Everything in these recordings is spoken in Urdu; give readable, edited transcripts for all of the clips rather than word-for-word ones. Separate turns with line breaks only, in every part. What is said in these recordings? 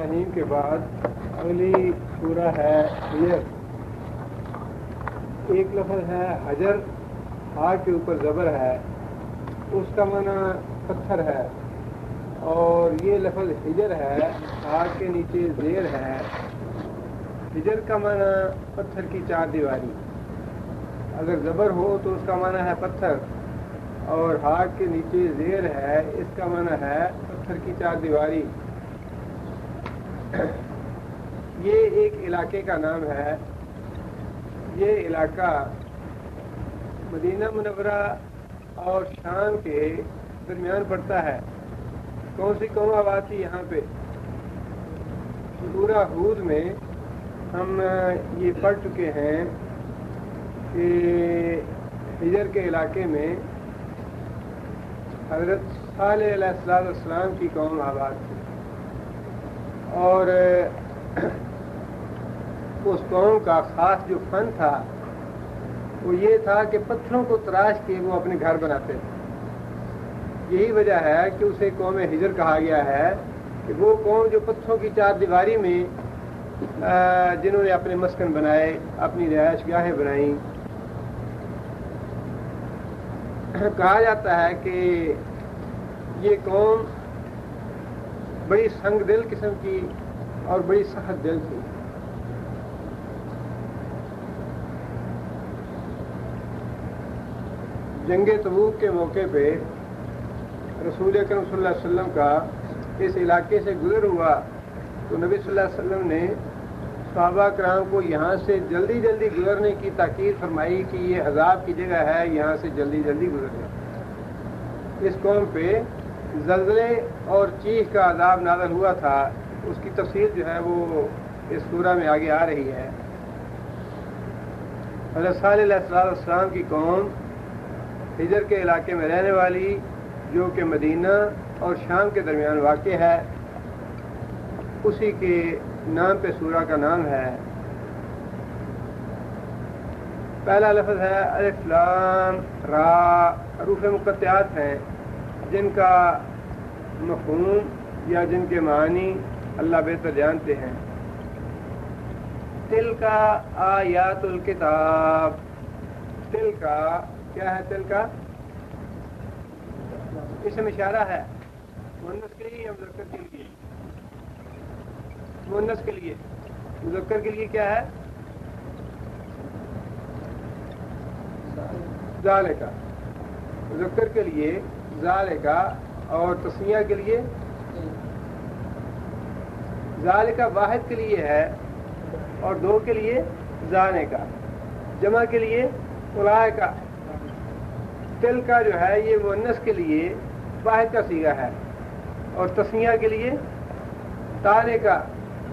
الرحیم کے بعد اگلی سورہ ہے حجر. ایک لفظ ہے حجر، ہا کے اوپر زبر ہے، اس کا معنی پتھر ہے، اور یہ لفظ حجر ہے، ہا کے نیچے زیر ہے. حجر کا معنی پتھر کی چار دیواری. اگر زبر ہو تو اس کا معنی ہے پتھر، اور ہا کے نیچے زیر ہے، اس کا معنی ہے پتھر کی چار دیواری. یہ ایک علاقے کا نام ہے. یہ علاقہ مدینہ منورہ اور شام کے درمیان پڑتا ہے. کون سی قوم آباد تھی یہاں پہ؟ سورہ ہود میں ہم یہ پڑھ چکے ہیں کہ حجر کے علاقے میں حضرت صالح علیہ السلام کی قوم آباد تھی، اور اس قوم کا خاص جو فن تھا وہ یہ تھا کہ پتھروں کو تراش کے وہ اپنے گھر بناتے تھے. یہی وجہ ہے کہ اسے قوم حجر کہا گیا ہے کہ وہ قوم جو پتھروں کی چار دیواری میں جنہوں نے اپنے مسکن بنائے، اپنی رہائش گاہیں بنائیں. کہا جاتا ہے کہ یہ قوم بڑی سنگ دل قسم کی اور بڑی سخت دل تھی. جنگ تبوک کے موقع پہ رسول اکرم صلی اللہ علیہ وسلم کا اس علاقے سے گزر ہوا تو نبی صلی اللہ علیہ وسلم نے صحابہ کرام کو یہاں سے جلدی جلدی گزرنے کی تاکید فرمائی کہ یہ عذاب کی جگہ ہے، یہاں سے جلدی جلدی گزر جائے. اس قوم پہ زلزلے اور چیخ کا عذاب نازل ہوا تھا. اس کی تفصیل جو ہے وہ اس سورہ میں آگے آ رہی ہے. حضرت صالح علیہ السلام کی قوم حجر کے علاقے میں رہنے والی، جو کہ مدینہ اور شام کے درمیان واقع ہے، اسی کے نام پہ سورہ کا نام ہے. پہلا لفظ ہے الف لام را. حروف مقطعات ہیں جن کا مفہوم یا جن کے معنی اللہ بہتر جانتے ہیں. تل کا آیات الکتاب. تل کا کیا ہے؟ تل کا اسم اشارہ ہے مؤنث کے لیے یا مذکر کے لیے؟ مؤنث کے لیے. مذکر کے لیے کیا ہے؟ ذالکا. مذکر کے لیے ذالکا، اور تسنیہ کے لیے ذالکا واحد کے لیے ہے اور دو کے لیے ذانے کا. جمع کے لیے اولئکا. تل کا جو ہے یہ مؤنث کے لیے واحد کا صیغہ ہے، اور تسنیہ کے لیے تانے کا.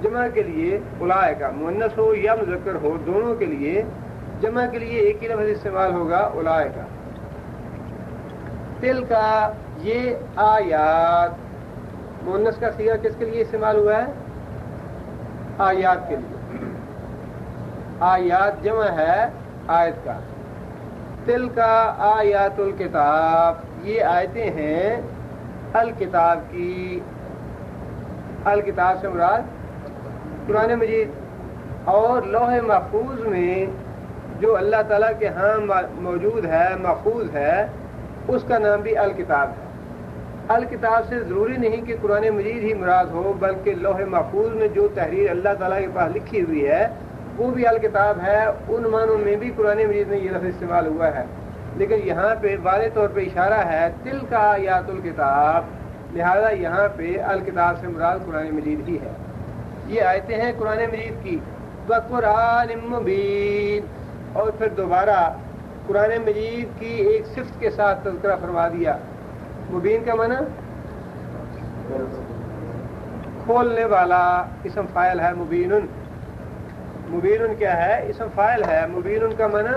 جمع کے لیے اولئکا. مؤنث ہو یا مذکر ہو دونوں کے لیے جمع کے لیے ایک ہی لفظ استعمال ہوگا اولئکا. تل کا یہ آیات. مؤنث کا صیغہ کس کے لیے استعمال ہوا ہے؟ آیات کے لیے. آیات جمع ہے آیت کا. تل کا آیات الکتاب. یہ آیتیں ہیں الکتاب کی. الکتاب سے مراد قرآن مجید. اور لوح محفوظ میں جو اللہ تعالیٰ کے ہاں موجود ہے، محفوظ ہے، اس کا نام بھی الکتاب ہے. الکتاب سے ضروری نہیں کہ قرآن مجید ہی مراد ہو، بلکہ لوح محفوظ میں جو تحریر اللہ تعالیٰ کے پاس لکھی ہوئی ہے وہ بھی الکتاب ہے. ان معنوں میں بھی قرآن مجید میں یہ لفظ استعمال ہوا ہے، لیکن یہاں پہ واضح طور پہ اشارہ ہے تل کا آیات الکتاب. لہذا یہاں پہ الکتاب سے مراد قرآن مجید ہی ہے. یہ آیتیں ہیں قرآن مجید کی. وقرآن مبین. اور پھر دوبارہ قرآن مجید کی ایک صفت کے ساتھ تذکرہ فرما دیا. مبین کا معنی کھولنے والا. اسم فاعل ہے مبین. مبین کیا ہے؟ اسم فاعل ہے. مبین کا معنی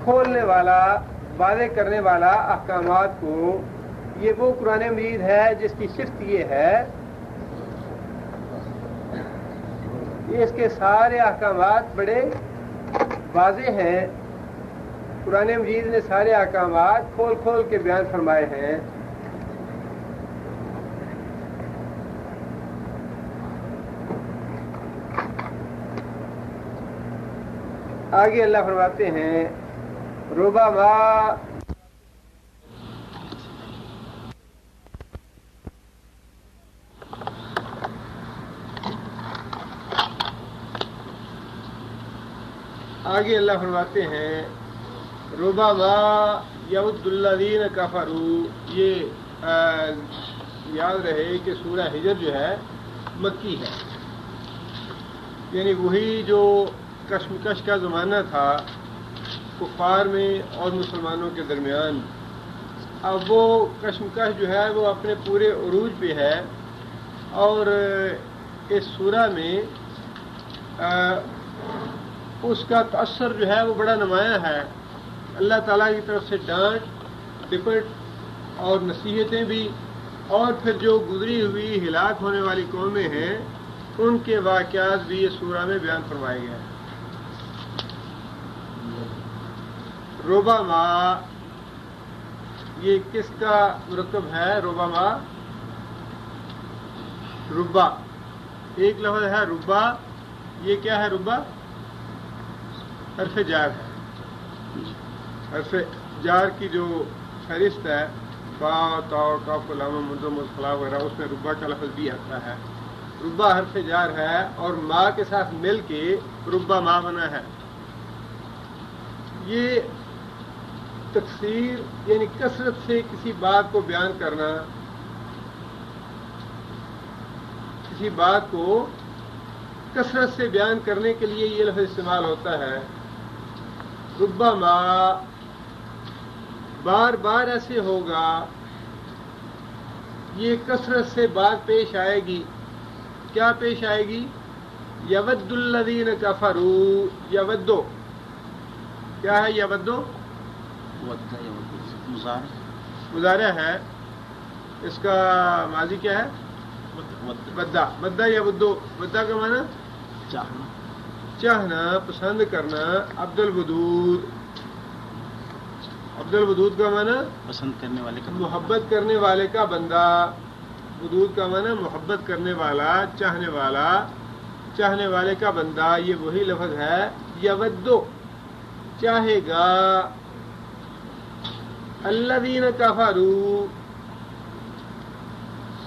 کھولنے والا، واضح کرنے والا احکامات کو. یہ وہ قرآن مجید ہے جس کی صفت یہ ہے کہ اس کے سارے احکامات بڑے واضح ہیں. قرآن مجید نے سارے احکامات کھول کھول کے بیان فرمائے ہیں. آگے اللہ فرماتے ہیں ربما آگے اللہ فرماتے ہیں ربما یود الذین کفروا. یہ یاد رہے کہ سورہ ہجر جو ہے مکی ہے، یعنی وہی جو کشمکش کا زمانہ تھا کفار میں اور مسلمانوں کے درمیان، اب وہ کشمکش جو ہے وہ اپنے پورے عروج پہ ہے، اور اس سورہ میں اس کا تأثر جو ہے وہ بڑا نمایاں ہے. اللہ تعالیٰ کی طرف سے ڈانٹ ڈپٹ اور نصیحتیں بھی، اور پھر جو گزری ہوئی ہلاک ہونے والی قومیں ہیں ان کے واقعات بھی اس سورہ میں بیان فرمائے گئے ہیں. ربما یہ کس کا مرکب ہے؟ ربما ربا ایک لفظ ہے ربا. یہ کیا ہے؟ ربا حرف جار ہے. حرف جار کی جو فہرست ہے با تا کاف لام مد مصطلح وغیرہ، اس میں ربا کا لفظ بھی آتا ہے. ربا حرف جار ہے اور ما کے ساتھ مل کے ربا ما بنا ہے. یہ تکثیر یعنی کثرت سے کسی بات کو بیان کرنا، کسی بات کو کثرت سے بیان کرنے کے لیے یہ لفظ استعمال ہوتا ہے. ربما بار بار ایسے ہوگا، یہ کثرت سے بات پیش آئے گی. کیا پیش آئے گی؟ یود الذین کفروا. یودو کیا ہے؟ یودو مضارع ہے. اس کا ماضی کیا ہے؟ بدہ. بدہ یودو. بدہ کا معنی چاہنا، پسند کرنا. عبد الودود. عبد الودود کا معنی
پسند کرنے والے کا،
محبت کرنے والے کا بندہ. ودود کا معنی محبت کرنے والا، چاہنے والا، چاہنے والے کا بندہ. یہ وہی لفظ ہے یودو، چاہے گا. الذین کفروا،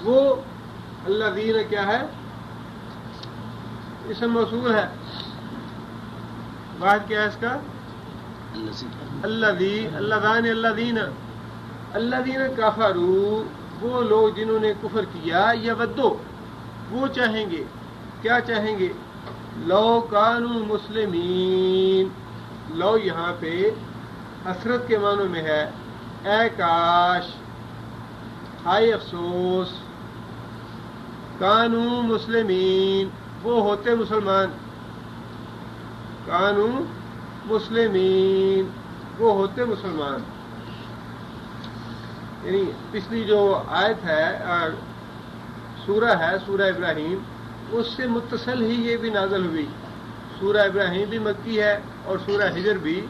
وہ الذین کیا ہے؟ اسم موصول ہے. واحد کیا ہے اس کا؟ الذی. اللذان الذین. الذین کفروا، وہ لوگ جنہوں نے کفر کیا. یودو، وہ چاہیں گے. کیا چاہیں گے؟ لو کانوا مسلمین. لو یہاں پہ حسرت کے معنوں میں ہے. اے کاش، ہائے افسوس. کانوا مسلمین، وہ ہوتے مسلمان. کانوا مسلمین، وہ ہوتے مسلمان. یعنی پچھلی جو آیت ہے، سورہ ہے سورہ ابراہیم، اس سے متصل ہی یہ بھی نازل ہوئی. سورہ ابراہیم بھی مکی ہے اور سورہ ہجر بھی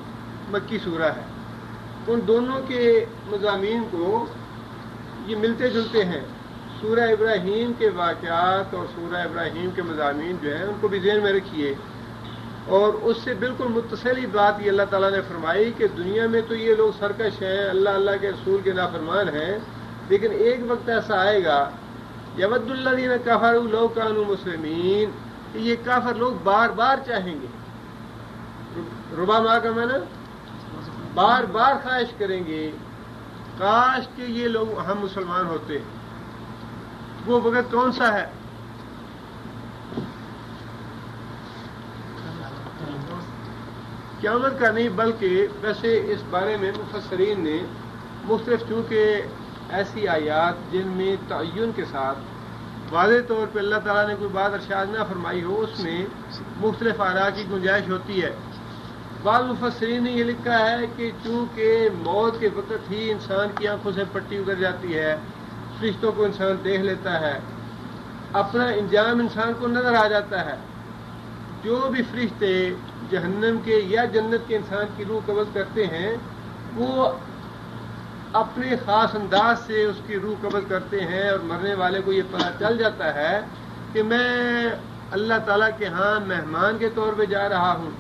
مکی سورہ ہے. ان دونوں کے مضامین کو یہ ملتے جلتے ہیں. سورہ ابراہیم کے واقعات اور سورہ ابراہیم کے مضامین جو ہیں ان کو بھی ذہن میں رکھیے. اور اس سے بالکل متصل ہی بات یہ اللہ تعالیٰ نے فرمائی کہ دنیا میں تو یہ لوگ سرکش ہیں، اللہ کے رسول کے نافرمان ہیں، لیکن ایک وقت ایسا آئے گا یود الذین کفروا لو کانوا مسلمین، یہ کافر لوگ بار بار چاہیں گے. ربما کا معنی بار بار خواہش کریں گے، کاش کہ یہ لوگ ہم مسلمان ہوتے. وہ وقت کون سا ہے؟ قیامت کا نہیں، بلکہ ویسے اس بارے میں مفسرین نے مختلف، چونکہ ایسی آیات جن میں تعین کے ساتھ واضح طور پہ اللہ تعالیٰ نے کوئی بات ارشاد نہ فرمائی ہو، اس میں مختلف آراء کی گنجائش ہوتی ہے. بعض مفسرین نے یہ لکھا ہے کہ چونکہ موت کے وقت ہی انسان کی آنکھوں سے پٹی اتر جاتی ہے، فرشتوں کو انسان دیکھ لیتا ہے، اپنا انجام انسان کو نظر آ جاتا ہے. جو بھی فرشتے جہنم کے یا جنت کے انسان کی روح قبض کرتے ہیں، وہ اپنے خاص انداز سے اس کی روح قبض کرتے ہیں، اور مرنے والے کو یہ پتہ چل جاتا ہے کہ میں اللہ تعالیٰ کے ہاں مہمان کے طور پہ جا رہا ہوں.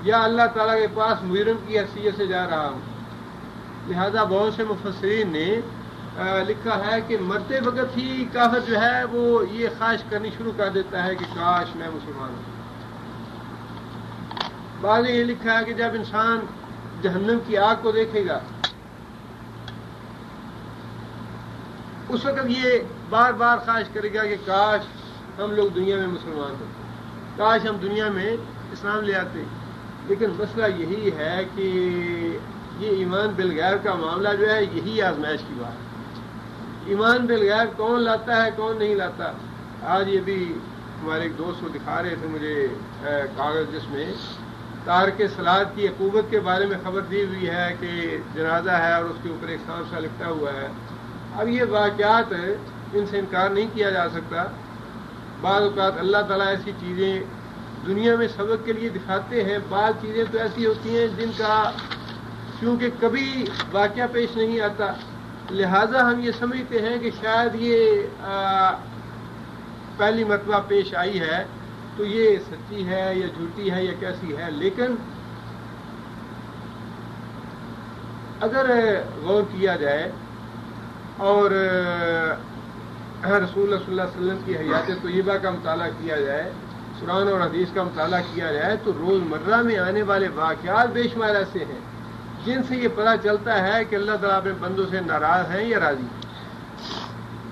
یا اللہ تعالیٰ کے پاس مجرم کی حیثیت سے جا رہا ہوں. لہذا بہت سے مفسرین نے لکھا ہے کہ مرتے وقت ہی کافر جو ہے وہ یہ خواہش کرنی شروع کر دیتا ہے کہ کاش میں مسلمان ہوں. بعض نے یہ لکھا ہے کہ جب انسان جہنم کی آگ کو دیکھے گا اس وقت یہ بار بار خواہش کرے گا کہ کاش ہم لوگ دنیا میں مسلمان ہوتے، کاش ہم دنیا میں اسلام لے آتے. لیکن مسئلہ یہی ہے کہ یہ ایمان بالغیب کا معاملہ جو ہے یہی آزمائش کی بات ہے. ایمان بالغیب کون لاتا ہے کون نہیں لاتا. آج یہ بھی ہمارے ایک دوست کو دکھا رہے تھے مجھے کاغذ جس میں تارک صلاۃ کی عقوبت کے بارے میں خبر دی ہوئی ہے کہ جنازہ ہے اور اس کے اوپر ایک سانپ سا لکھا ہوا ہے. اب یہ واقعات ان سے انکار نہیں کیا جا سکتا. بعض اوقات اللہ تعالیٰ ایسی چیزیں دنیا میں سبق کے لیے دکھاتے ہیں. بعض چیزیں تو ایسی ہوتی ہیں جن کا کیونکہ کبھی واقعہ پیش نہیں آتا، لہذا ہم یہ سمجھتے ہیں کہ شاید یہ پہلی مرتبہ پیش آئی ہے تو یہ سچی ہے یا جھوٹی ہے یا کیسی ہے. لیکن اگر غور کیا جائے اور رسول اللہ صلی اللہ علیہ وسلم کی حیات طیبہ کا مطالعہ کیا جائے، قرآن اور حدیث کا مطالعہ کیا جائے، تو روزمرہ میں آنے والے واقعات بے شمار ایسے ہیں جن سے یہ پتہ چلتا ہے کہ اللہ تعالیٰ اپنے بندوں سے ناراض ہیں یا راضی.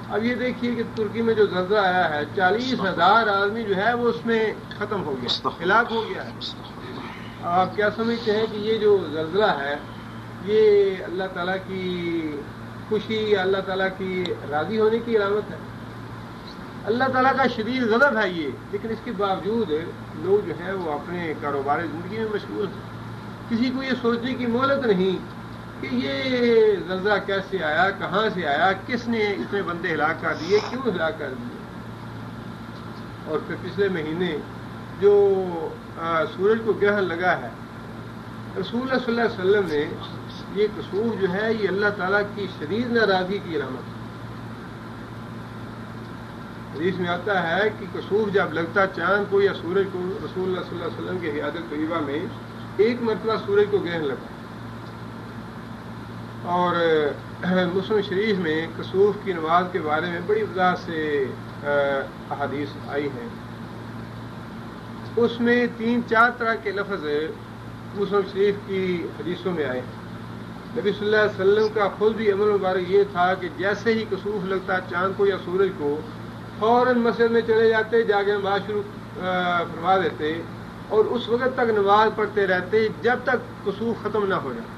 اب یہ دیکھیے کہ ترکی میں جو زلزلہ آیا ہے 40,000 آدمی جو ہے وہ اس میں ختم ہو گیا، ہلاک ہو گیا ہے. آپ کیا سمجھتے ہیں کہ یہ جو زلزلہ ہے یہ اللہ تعالیٰ کی خوشی یا اللہ تعالیٰ کی راضی ہونے کی علامت ہے؟ اللہ تعالیٰ کا شدید غضب ہے یہ. لیکن اس کے باوجود لوگ جو ہیں وہ اپنے کاروبار زندگی میں مشغول ہیں. کسی کو یہ سوچنے کی مہلت نہیں کہ یہ زلزلہ کیسے آیا، کہاں سے آیا، کس نے اتنے بندے ہلاک کر دیے، کیوں ہلاک کر دیے. اور پھر پچھلے مہینے جو سورج کو گرہن لگا ہے، رسول اللہ صلی اللہ علیہ وسلم نے یہ کسوف جو ہے یہ اللہ تعالیٰ کی شدید ناراضگی کی علامت ہے. حدیث میں آتا ہے کہ کسوف جب لگتا چاند کو یا سورج کو، رسول اللہ صلی اللہ علیہ وسلم کی حیات طیبہ میں ایک مرتبہ سورج کو گرہن لگا. اور مسلم شریف میں کسوف کی نماز کے بارے میں بڑی وضاحت سے احادیث آئی ہیں. اس میں 3-4 طرح کے لفظ مسلم شریف کی حدیثوں میں آئے ہیں. نبی صلی اللہ علیہ وسلم کا خود بھی عمل مبارک یہ تھا کہ جیسے ہی کسوف لگتا چاند کو یا سورج کو فوراً مسجد میں چلے جاتے، جا کے نماز شروع فرما دیتے اور اس وقت تک نماز پڑھتے رہتے جب تک کسوف ختم نہ ہو جاتا،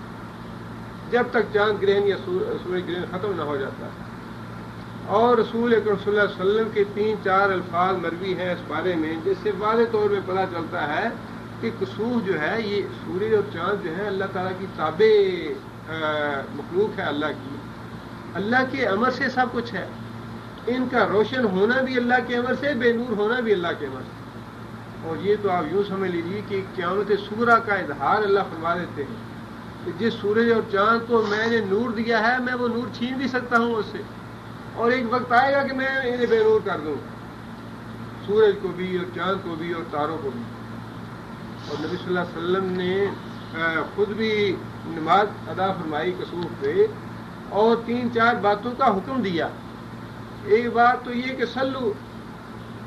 جب تک چاند گرہن یا سورج گرہن ختم نہ ہو جاتا. اور رسول اکرم صلی اللہ علیہ وسلم کے 3-4 الفاظ مروی ہیں اس بارے میں جس سے واضح طور پہ پتہ چلتا ہے کہ کسوف جو ہے یہ سورج اور چاند جو ہے اللہ تعالیٰ کی تابع مخلوق ہے، اللہ کے امر سے سب کچھ ہے. ان کا روشن ہونا بھی اللہ کے امر سے، بے نور ہونا بھی اللہ کے امر سے. اور یہ تو آپ یوں سمجھ لیجیے کہ قیامت صغریٰ کا اظہار اللہ فرما دیتے ہیں کہ جس سورج اور چاند کو میں نے نور دیا ہے میں وہ نور چھین بھی سکتا ہوں اس سے، اور ایک وقت آئے گا کہ میں انہیں بے نور کر دوں، سورج کو بھی اور چاند کو بھی اور تاروں کو بھی. اور نبی صلی اللہ علیہ وسلم نے خود بھی نماز ادا فرمائی کسوف پہ اور 3-4 باتوں کا حکم دیا. ایک بات تو یہ کہ صلو،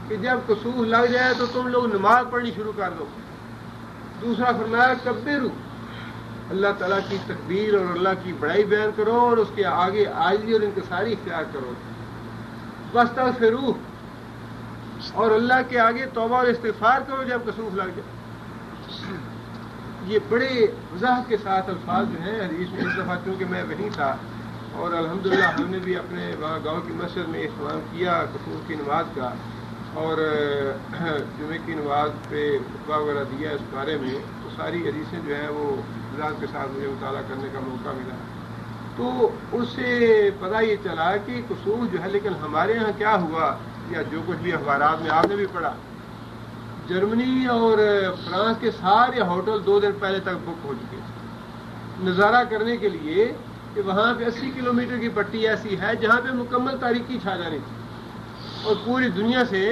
کہ جب کسوف لگ جائے تو تم لوگ نماز پڑھنی شروع کر دو. دوسرا فرمایا کبیرو، اللہ تعالیٰ کی تکبیر اور اللہ کی بڑائی بیان کرو اور اس کے آگے عاجزی اور انکساری اختیار کرو. واستغفروا، اور اللہ کے آگے توبہ اور استغفار کرو جب کسوف لگ جائے. یہ بڑے وضاحت کے ساتھ الفاظ جو ہیں حدیث میں. اس دفعہ چونکہ میں وہیں تھا اور الحمدللہ ہم نے بھی اپنے وہاں گاؤں کی مسجد میں اہتمام کیا کسوف کی نماز کا اور جمعے کی نماز پہ خطبہ وغیرہ دیا اس بارے میں. تو ساری حدیثیں جو ہیں وہ وضاحت کے ساتھ مجھے مطالعہ کرنے کا موقع ملا. تو اس سے پتہ یہ چلا کہ کسوف جو ہے، لیکن ہمارے ہاں کیا ہوا یا جو کچھ بھی اخبارات میں آپ نے بھی پڑھا، جرمنی اور فرانس کے سارے ہوٹل 2 دن پہلے تک بک ہو چکے نظارہ کرنے کے لیے کہ وہاں پہ 80 کلومیٹر کی پٹی ایسی ہے جہاں پہ مکمل تاریکی چھا جانی تھی اور پوری دنیا سے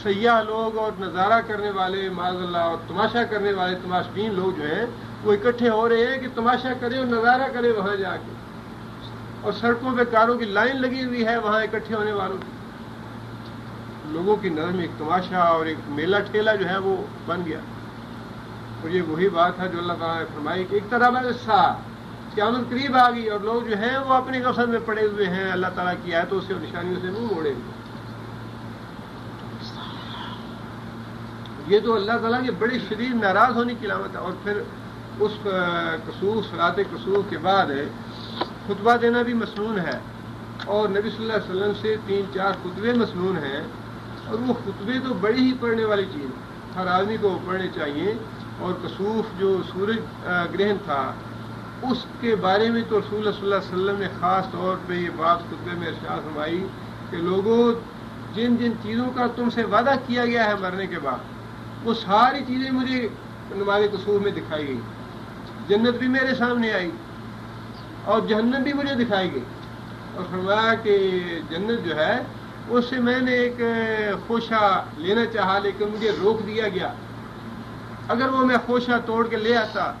سیاح لوگ اور نظارہ کرنے والے معاذ اللہ اور تماشا کرنے والے تماشبین لوگ جو ہیں وہ اکٹھے ہو رہے ہیں کہ تماشا کرے اور نظارہ کرے وہاں جا کے، اور سڑکوں پہ کاروں کی لائن لگی ہوئی ہے وہاں اکٹھے ہونے والوں کی. لوگوں کی نظر میں ایک تماشا اور ایک میلہ ٹھیلا جو ہے وہ بن گیا. اور یہ وہی بات ہے جو اللہ تعالیٰ نے فرمائی کہ ایک طرح قیامت قریب آ گئی اور لوگ جو ہیں وہ اپنی غفلت میں پڑے ہوئے ہیں، اللہ تعالیٰ کی آیتوں سے اور نشانیوں سے منہ موڑے ہوئے. یہ تو اللہ تعالیٰ کے بڑی شدید ناراض ہونے کی علامت ہے. اور پھر اس کسوف صلاۃ کسوف کے بعد خطبہ دینا بھی مسنون ہے، اور نبی صلی اللہ علیہ وسلم سے 3-4 خطبے مسنون ہیں، اور وہ خطبے تو بڑی ہی پڑھنے والی چیز ہے، ہر آدمی کو پڑھنے چاہیے. اور کسوف جو سورج گرہن تھا اس کے بارے میں تو رسول اللہ صلی اللہ علیہ وسلم نے خاص طور پہ یہ بات خطبے میں ارشاد فرمائی کہ لوگوں جن جن چیزوں کا تم سے وعدہ کیا گیا ہے مرنے کے بعد وہ ساری چیزیں مجھے نماز کسوف میں دکھائی گئی. جنت بھی میرے سامنے آئی اور جہنم بھی مجھے دکھائی گئی، اور فرمایا کہ جنت جو ہے اس سے میں نے ایک خوشہ لینا چاہا لیکن مجھے روک دیا گیا. اگر وہ میں خوشہ توڑ کے لے آتا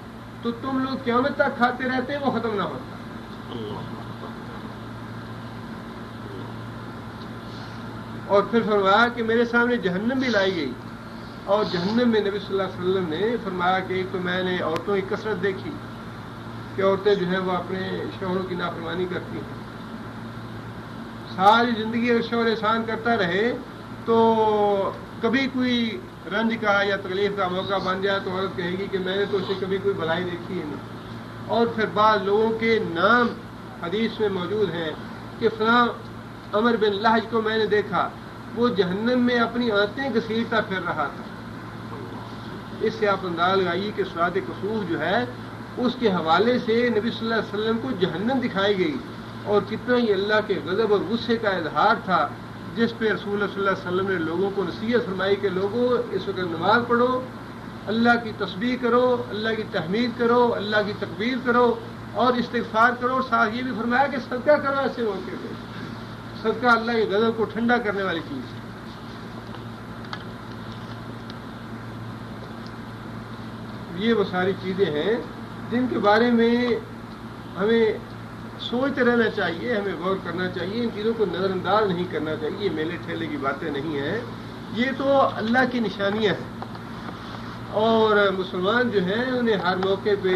تو تم لوگ قیامت تک کھاتے رہتے وہ ختم نہ ہوتا. اور پھر فرمایا کہ میرے سامنے جہنم بھی لائی گئی، اور جہنم میں نبی صلی اللہ علیہ وسلم نے فرمایا کہ ایک تو میں نے عورتوں کی کثرت دیکھی کہ عورتیں جو ہیں وہ اپنے شوہروں کی نافرمانی کرتی ہیں. ساری زندگی اگر شوہر احسان کرتا رہے تو کبھی کوئی رنج کا یا تکلیف کا موقع بن جائے تو عورت کہے گی کہ میں نے تو اسے کبھی کوئی بھلائی دیکھی ہی نہیں. اور پھر بعض لوگوں کے نام حدیث میں موجود ہیں کہ فلاں عمر بن لہج کو میں نے دیکھا وہ جہنم میں اپنی آنتیں گھسیٹتا پھر رہا تھا. اس سے آپ انداز لگائیے کہ صلاۃ کسوف جو ہے اس کے حوالے سے نبی صلی اللہ علیہ وسلم کو جہنم دکھائی گئی، اور کتنا ہی اللہ کے غضب اور غصے کا اظہار تھا، جس پہ رسول اللہ صلی اللہ علیہ وسلم نے لوگوں کو نصیحت فرمائی کہ لوگوں اس وقت نماز پڑھو، اللہ کی تسبیح کرو، اللہ کی تحمید کرو، اللہ کی تکبیر کرو اور استغفار کرو، اور ساتھ یہ بھی فرمایا کہ صدقہ کرو. ایسے موقع پہ صدقہ اللہ کے غضب کو ٹھنڈا کرنے والی چیز ہے. یہ وہ ساری چیزیں ہیں جن کے بارے میں ہمیں سوچتے رہنا چاہیے، ہمیں غور کرنا چاہیے، ان چیزوں کو نظر انداز نہیں کرنا چاہیے. یہ میلے ٹھیلے کی باتیں نہیں ہیں، یہ تو اللہ کی نشانیاں ہیں، اور مسلمان جو ہیں انہیں ہر موقع پہ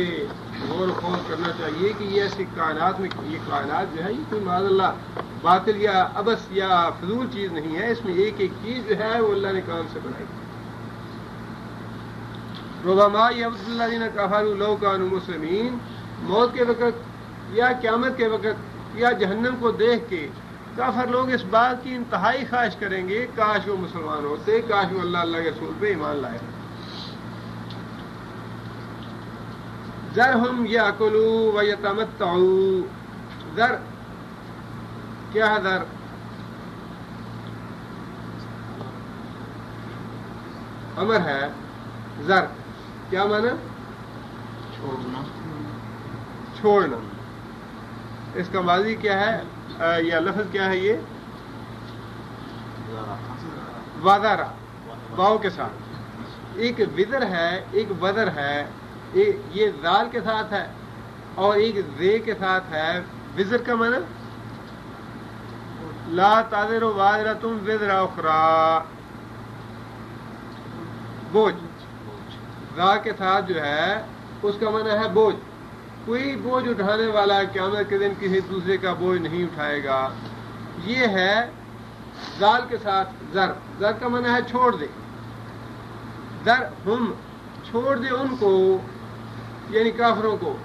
غور و خوض کرنا چاہیے کہ یہ ایسی کائنات میں یہ کائنات جو ہے یہ کوئی معاذ اللہ باطل یا عبث یا فضول چیز نہیں ہے. اس میں ایک ایک چیز جو ہے وہ اللہ نے کام سے بنائی. ربما یود الذین کفروا لو کانوا مسلمین، موت کے وقت یا قیامت کے وقت یا جہنم کو دیکھ کے کافر لوگ اس بات کی انتہائی خواہش کریں گے کاش وہ مسلمان ہوتے، کاش وہ اللہ کے رسول پہ ایمان لائے. ذرہم یاکلوا ویتمتعوا. ذر کیا ہے؟ ذر امر ہے. ذر کیا معنی؟ چھوڑنا. اس کا ماضی کیا ہے یا لفظ کیا ہے؟ یہ وادارا باؤ کے ساتھ. ایک وزر ہے ایک وزر ہے، یہ زال کے ساتھ ہے اور ایک زے کے ساتھ ہے. وزر کا معنی لا تازر وازرۃ وزر اخری، بوجھ. زا کے ساتھ جو ہے اس کا معنی ہے بوجھ. کوئی بوجھ اٹھانے والا قیامت کے دن کسی دوسرے کا بوجھ نہیں اٹھائے گا. یہ ہے زال کے ساتھ زر. زر کا معنی ہے چھوڑ دے. زر ہم چھوڑ دے ان کو، یعنی کافروں کو،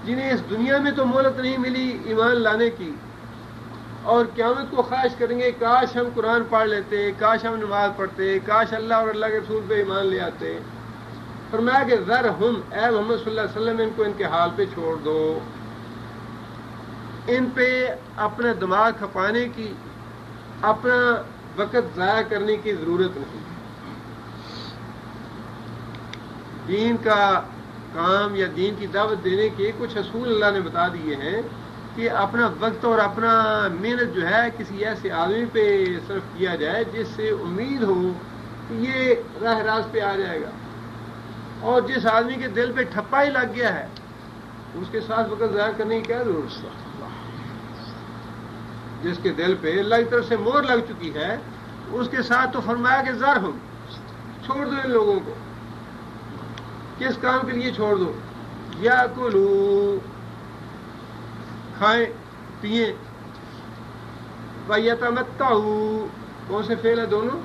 جنہیں اس دنیا میں تو مہلت نہیں ملی ایمان لانے کی، اور قیامت کو خواہش کریں گے کاش ہم قرآن پڑھ لیتے، کاش ہم نماز پڑھتے، کاش اللہ اور اللہ کے رسول پہ ایمان لے آتے. فرمایا کہ ذر ہم، اے محمد صلی اللہ علیہ وسلم ان کو ان کے حال پہ چھوڑ دو. ان پہ اپنا دماغ کھپانے کی، اپنا وقت ضائع کرنے کی ضرورت نہیں. دین کا کام یا دین کی دعوت دینے کے کچھ اصول اللہ نے بتا دیے ہیں کہ اپنا وقت اور اپنا محنت جو ہے کسی ایسے آدمی پہ صرف کیا جائے جس سے امید ہو کہ یہ راہ راست پہ آ جائے گا، اور جس آدمی کے دل پہ ٹھپا ہی لگ گیا ہے اس کے ساتھ وقت ضائع کرنے کی کیا ضرورت ہے؟ جس کے دل پہ اللہ کی طرف سے مہر لگ چکی ہے اس کے ساتھ تو فرمایا کہ ذرہم، چھوڑ دو ان لوگوں کو۔ کس کام کے لیے چھوڑ دو؟ یا کلو، کھائیں پیئیں، وَيَتَمَتَّعُوا، کون سے فعل ہے دونوں؟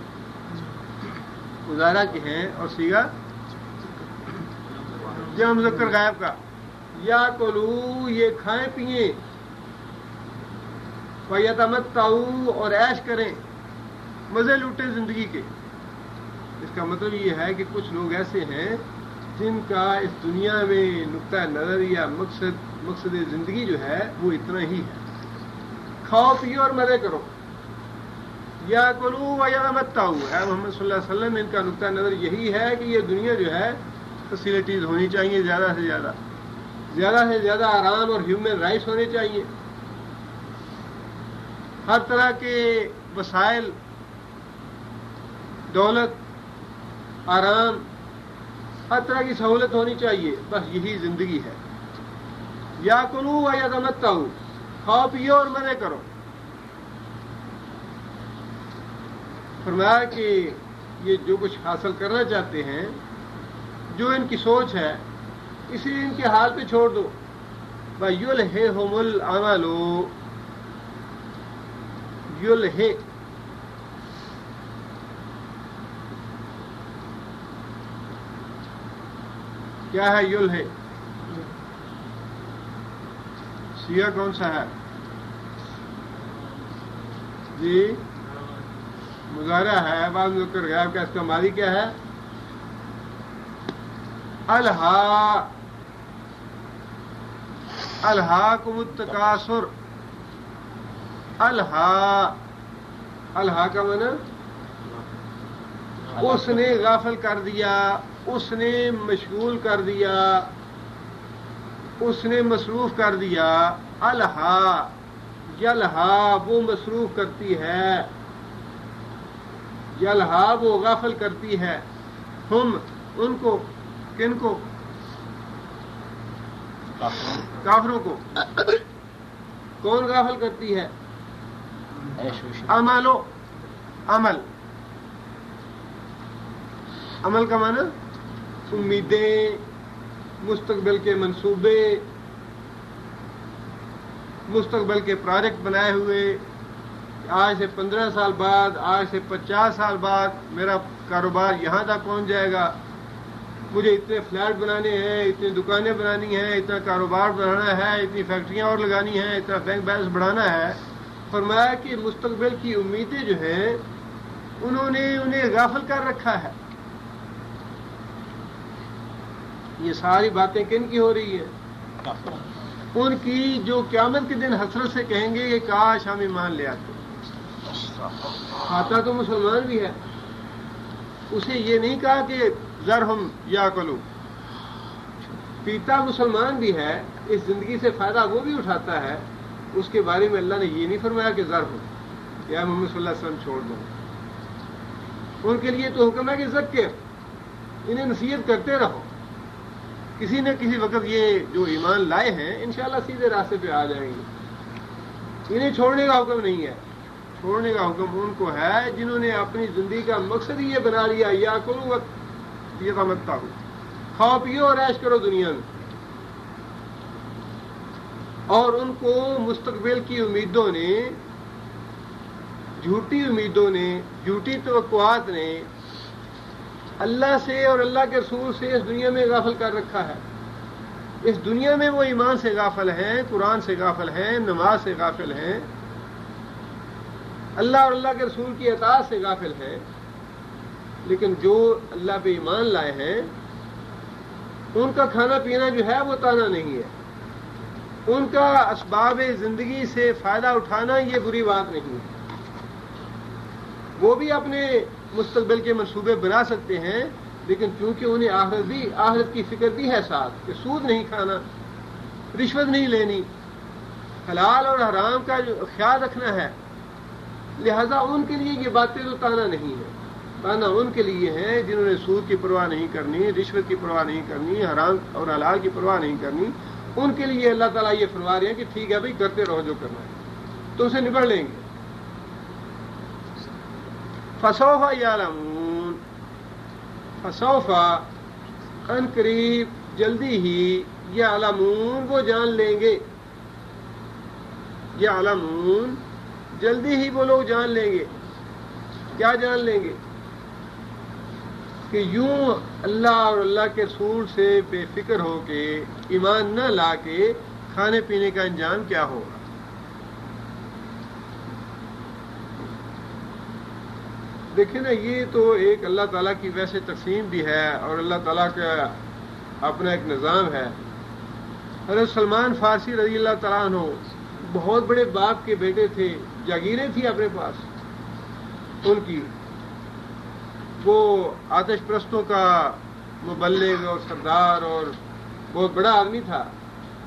مضارع کے ہیں اور صیغہ جمع مذکر غائب کا۔ یا کلو، یہ کھائیں پیئیں، وَيَتَمَتَّعُوا، اور عیش کریں، مزے لوٹیں زندگی کے۔ اس کا مطلب یہ ہے کہ کچھ لوگ ایسے ہیں جن کا اس دنیا میں نقطہ نظر یا مقصد زندگی جو ہے وہ اتنا ہی ہے، کھاؤ پیو اور مزے کرو۔ یا کلو وَيَتَمَتَّعُوا، ہے محمد صلی اللہ علیہ وسلم ان کا نقطہ نظر یہی ہے کہ یہ دنیا جو ہے فیسلٹیز ہونی چاہیے، زیادہ سے زیادہ آرام اور ہیومن رائٹس ہونے چاہیے، ہر طرح کے وسائل، دولت، آرام، ہر طرح کی سہولت ہونی چاہیے، بس یہی زندگی ہے۔ یا کلو وَيَتَمَتَّعُوا، کھاؤ پیو اور مزے کرو۔ فرمایا کہ یہ جو کچھ حاصل کرنا چاہتے ہیں، جو ان کی سوچ ہے، اسی ان کے حال پہ چھوڑ دو۔ وَيُلْهِهُمُ الْعَمَلُ، یلہے، کیا ہے یلہے؟ سیغہ کون سا ہے؟ جی مضارع ہے، بعض مذکر غائب کا، اس کا ماضی کیا ہے؟ الہاکم التکاثر، الہا کا معنی اس نے غافل کر دیا، اس نے مشغول کر دیا، اس نے مصروف کر دیا۔ الہا، یلہا وہ مصروف کرتی ہے، یلہا وہ غافل کرتی ہے، ہم ان کو، کن کو؟ کافروں کو۔ کون غافل کرتی ہے؟ عمل کا معنی امیدیں، مستقبل کے منصوبے، مستقبل کے پروجیکٹ بنائے ہوئے، آج سے 15 سال بعد، آج سے 50 سال بعد میرا کاروبار یہاں تک پہنچ جائے گا، مجھے اتنے فلیٹ بنانے ہیں، اتنی دکانیں بنانی ہیں، اتنا کاروبار بڑھانا ہے، اتنی فیکٹریاں اور لگانی ہیں، اتنا بینک بیلنس بڑھانا ہے۔ فرمایا کہ مستقبل کی امیدیں جو ہیں انہوں نے انہیں غافل کر رکھا ہے۔ یہ ساری باتیں کن کی ہو رہی ہیں؟ ان کی جو قیامت کے دن حسرت سے کہیں گے کہ کاش ہم ایمان لے آتے۔ کھاتا تو مسلمان بھی ہے، اسے یہ نہیں کہا کہ ذرہم یاکلوا، پیتا مسلمان بھی ہے، اس زندگی سے فائدہ وہ بھی اٹھاتا ہے، اس کے بارے میں اللہ نے یہ نہیں فرمایا کہ ذرہم، یا محمد صلی اللہ علیہ وسلم چھوڑ دو۔ ان کے لیے تو حکم ہے کہ ذکر، انہیں نصیحت کرتے رہو۔ کسی نہ کسی وقت یہ جو ایمان لائے ہیں انشاءاللہ سیدھے راستے پہ آ جائیں گے۔ انہیں چھوڑنے کا حکم نہیں ہے، چھوڑنے کا حکم ان کو ہے جنہوں نے اپنی زندگی کا مقصد ہی یہ بنا لیا، یا کلوا وَيَتَمَتَّعُوا، کھاؤ پیو اور عیش کرو دنیا میں۔ اور ان کو مستقبل کی امیدوں نے، جھوٹی امیدوں نے، جھوٹی توقعات نے اللہ سے اور اللہ کے رسول سے اس دنیا میں غافل کر رکھا ہے۔ اس دنیا میں وہ ایمان سے غافل ہیں، قرآن سے غافل ہیں، نماز سے غافل ہیں، اللہ اور اللہ کے رسول کی اطاعت سے غافل ہیں، لیکن جو اللہ پہ ایمان لائے ہیں ان کا کھانا پینا جو ہے وہ تانا نہیں ہے، ان کا اسباب زندگی سے فائدہ اٹھانا یہ بری بات نہیں ہے۔ وہ بھی اپنے مستقبل کے منصوبے بنا سکتے ہیں، لیکن چونکہ انہیں آخرت کی فکر بھی ہے ساتھ، کہ سود نہیں کھانا، رشوت نہیں لینی، حلال اور حرام کا جو خیال رکھنا ہے، لہذا ان کے لیے یہ باتیں تو تانا نہیں ہے، تانا ان کے لیے ہے جنہوں نے سود کی پرواہ نہیں کرنی، رشوت کی پرواہ نہیں کرنی، حرام اور حلال کی پرواہ نہیں کرنی. ان کے لیے اللہ تعالیٰ یہ فرما رہے ہیں کہ ٹھیک ہے بھائی، کرتے رہو جو کرنا ہے، تو اسے نبڑ لیں گے. فسوف یعلمون، فسوف ان قریب، جلدی ہی، یعلمون وہ جان لیں گے، یعلمون جلدی ہی وہ لوگ جان لیں گے. کیا جان لیں گے؟ کہ یوں اللہ اور اللہ کے رسول سے بے فکر ہو کے، ایمان نہ لا کے کھانے پینے کا انجام کیا ہوگا. دیکھیں نا، یہ تو ایک اللہ تعالیٰ کی ویسے تقسیم بھی ہے اور اللہ تعالیٰ کا اپنا ایک نظام ہے. حضرت سلمان فارسی رضی اللہ تعالیٰ عنہ بہت بڑے باپ کے بیٹے تھے، جاگیریں تھیں اپنے پاس ان کی. وہ آتش پرستوں کا مبلغ اور سردار اور بہت بڑا آدمی تھا،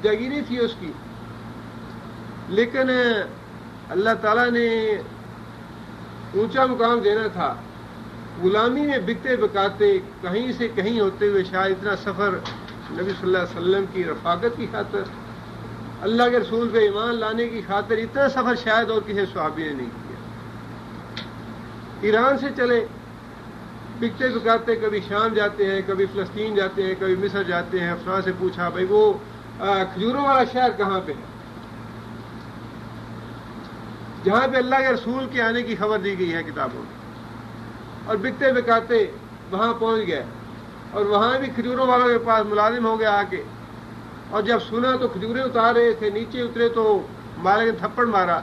جاگیریں تھی اس کی. لیکن اللہ تعالیٰ نے اونچا مقام دینا تھا. غلامی میں بکتے بکاتے کہیں سے کہیں ہوتے ہوئے شاید اتنا سفر نبی صلی اللہ علیہ وسلم کی رفاقت کی خاطر، اللہ کے رسول پہ ایمان لانے کی خاطر اتنا سفر شاید اور کسی صحابی نے نہیں کیا. ایران سے چلے بکتے بکاتے، کبھی شام جاتے ہیں، کبھی فلسطین جاتے ہیں، کبھی مصر جاتے ہیں. افسر سے پوچھا بھائی وہ کھجوروں والا شہر کہاں پہ ہے، جہاں پہ اللہ کے رسول کے آنے کی خبر دی گئی ہے کتابوں میں. اور بکتے بکاتے وہاں پہنچ گئے اور وہاں بھی کھجوروں والوں کے پاس ملازم ہو گیا آ کے. اور جب سنا تو کھجوریں اتار رہے تھے، نیچے اترے تو مالک نے تھپڑ مارا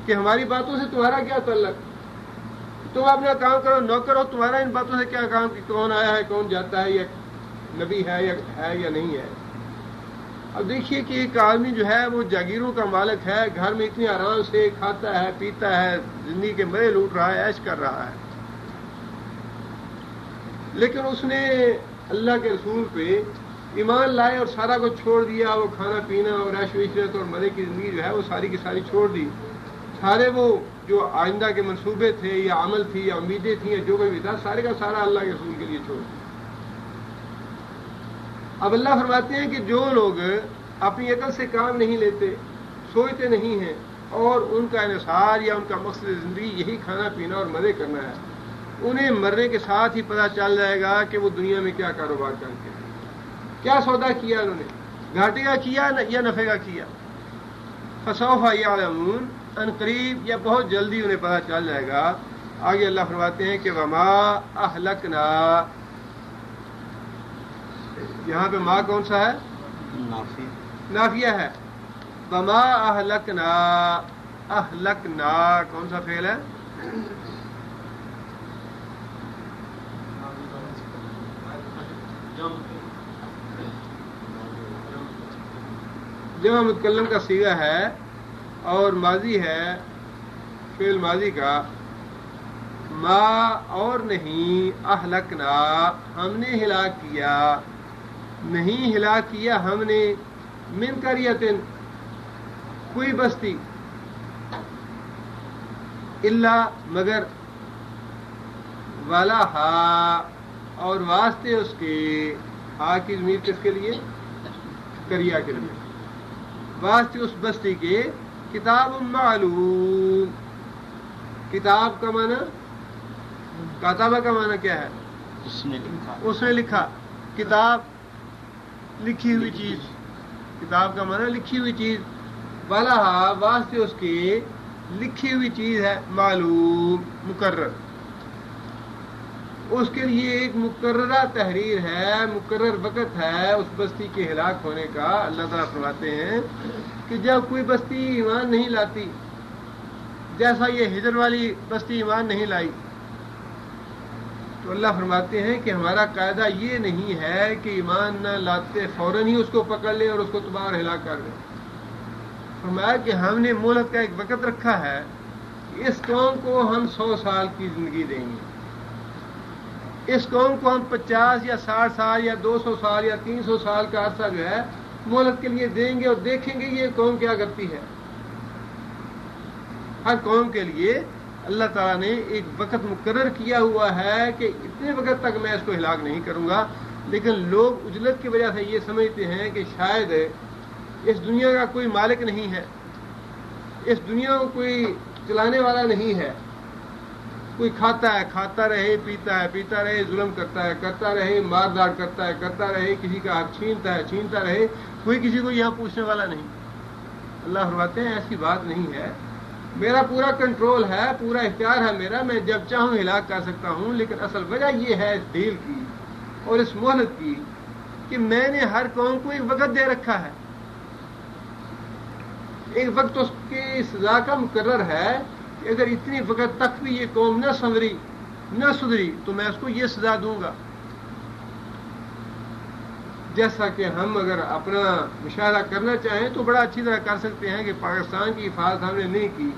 کہ ہماری باتوں سے تمہارا کیا تعلق، تم اپنا کام کرو، نوکر ہو، تمہارا ان باتوں سے کیا کام کہ کون آیا ہے، کون جاتا ہے، یا نبی ہے یا نہیں ہے. اب دیکھیے کہ ایک آدمی جو ہے وہ جاگیروں کا مالک ہے، گھر میں اتنی آرام سے کھاتا ہے، پیتا ہے، زندگی کے مزے لوٹ رہا ہے، عیش کر رہا ہے. لیکن اس نے اللہ کے رسول پہ ایمان لائے اور سارا کچھ چھوڑ دیا. وہ کھانا پینا اور عیش و عشرت اور مزے کی زندگی جو ہے وہ ساری کی ساری چھوڑ دی. سارے وہ جو آئندہ کے منصوبے تھے یا عمل تھی یا امیدیں تھیں یا جو بھی تھا، سارے کا سارا اللہ کے رسول کے لیے چھوڑ دیا. اب اللہ فرماتے ہیں کہ جو لوگ اپنی عقل سے کام نہیں لیتے، سوچتے نہیں ہیں، اور ان کا انحصار یا ان کا مقصد زندگی یہی کھانا پینا اور مزے کرنا ہے، انہیں مرنے کے ساتھ ہی پتہ چل جائے گا کہ وہ دنیا میں کیا کاروبار کرتے ہیں، کیا سودا کیا انہوں نے، گھاٹے کا کیا یا نفع کا کیا. فسوف یعلمون، ان قریب یا بہت جلدی انہیں پتہ چل جائے گا. آگے اللہ فرماتے ہیں کہ وما اہلکنا، یہاں پہ ماں کون سا ہے؟ نافیہ ہے. وما اہلکنا، اہلکنا کون سا فعل ہے؟ جمع متکلم کا صیغہ ہے اور ماضی ہے، فعل ماضی کا. ما اور نہیں، اہلکنا ہم نے ہلاک کیا، نہیں ہلاک کیا ہم نے، من قریۃ کوئی بستی، الا مگر، والا ہا اور واسطے اس کے، ہا کی ضمیر کس کے لیے؟ قریہ کے لیے، واسطے اس بستی کے، کتاب معلوم. کتاب کا معنی، کاتبہ کا معنی کیا ہے؟ اس نے لکھا. کتاب لکھی ہوئی چیز، کتاب کا معنی لکھی ہوئی چیز. والا واسطے اس کی لکھی ہوئی چیز ہے، معلوم مقرر. اس کے لیے ایک مقررہ تحریر ہے، مقرر وقت ہے اس بستی کے ہلاک ہونے کا. اللہ تعالیٰ فرماتے ہیں کہ جب کوئی بستی ایمان نہیں لاتی، جیسا یہ ہجر والی بستی ایمان نہیں لائی، تو اللہ فرماتے ہیں کہ ہمارا قاعدہ یہ نہیں ہے کہ ایمان نہ لاتے فوراً ہی اس کو پکڑ لیں اور اس کو تباہ اور ہلاک کر دیں. فرمایا کہ ہم نے مہلت کا ایک وقت رکھا ہے، اس قوم کو ہم 100 سال کی زندگی دیں گے، اس قوم کو ہم 50 یا 60 سال یا 200 سال یا 300 سال کا عرصہ جو ہے مہلت کے لیے دیں گے اور دیکھیں گے یہ قوم کیا کرتی ہے. ہر قوم کے لیے اللہ تعالیٰ نے ایک وقت مقرر کیا ہوا ہے کہ اتنے وقت تک میں اس کو ہلاک نہیں کروں گا، لیکن لوگ عجلت کی وجہ سے یہ سمجھتے ہیں کہ شاید اس دنیا کا کوئی مالک نہیں ہے، اس دنیا کو کوئی چلانے والا نہیں ہے. کوئی کھاتا ہے کھاتا رہے، پیتا ہے پیتا رہے، ظلم کرتا رہے، مار داڑ کرتا رہے، کسی کا حق چھینتا رہے، کوئی کسی کو یہاں پوچھنے والا نہیں. اللہ فرماتے ہیں ایسی بات نہیں ہے، میرا پورا کنٹرول ہے، پورا اختیار ہے میرا، میں جب چاہوں ہلاک کر سکتا ہوں. لیکن اصل وجہ یہ ہے اس ڈھیل کی اور اس مہلت کی کہ میں نے ہر قوم کو ایک وقت دے رکھا ہے، ایک وقت اس کی سزا کا مقرر ہے کہ اگر اتنی وقت تک بھی یہ قوم نہ سدھری تو میں اس کو یہ سزا دوں گا. جیسا کہ ہم اگر اپنا مشاہدہ کرنا چاہیں تو بڑا اچھی طرح کر سکتے ہیں کہ پاکستان کی حفاظت ہم نے نہیں کی،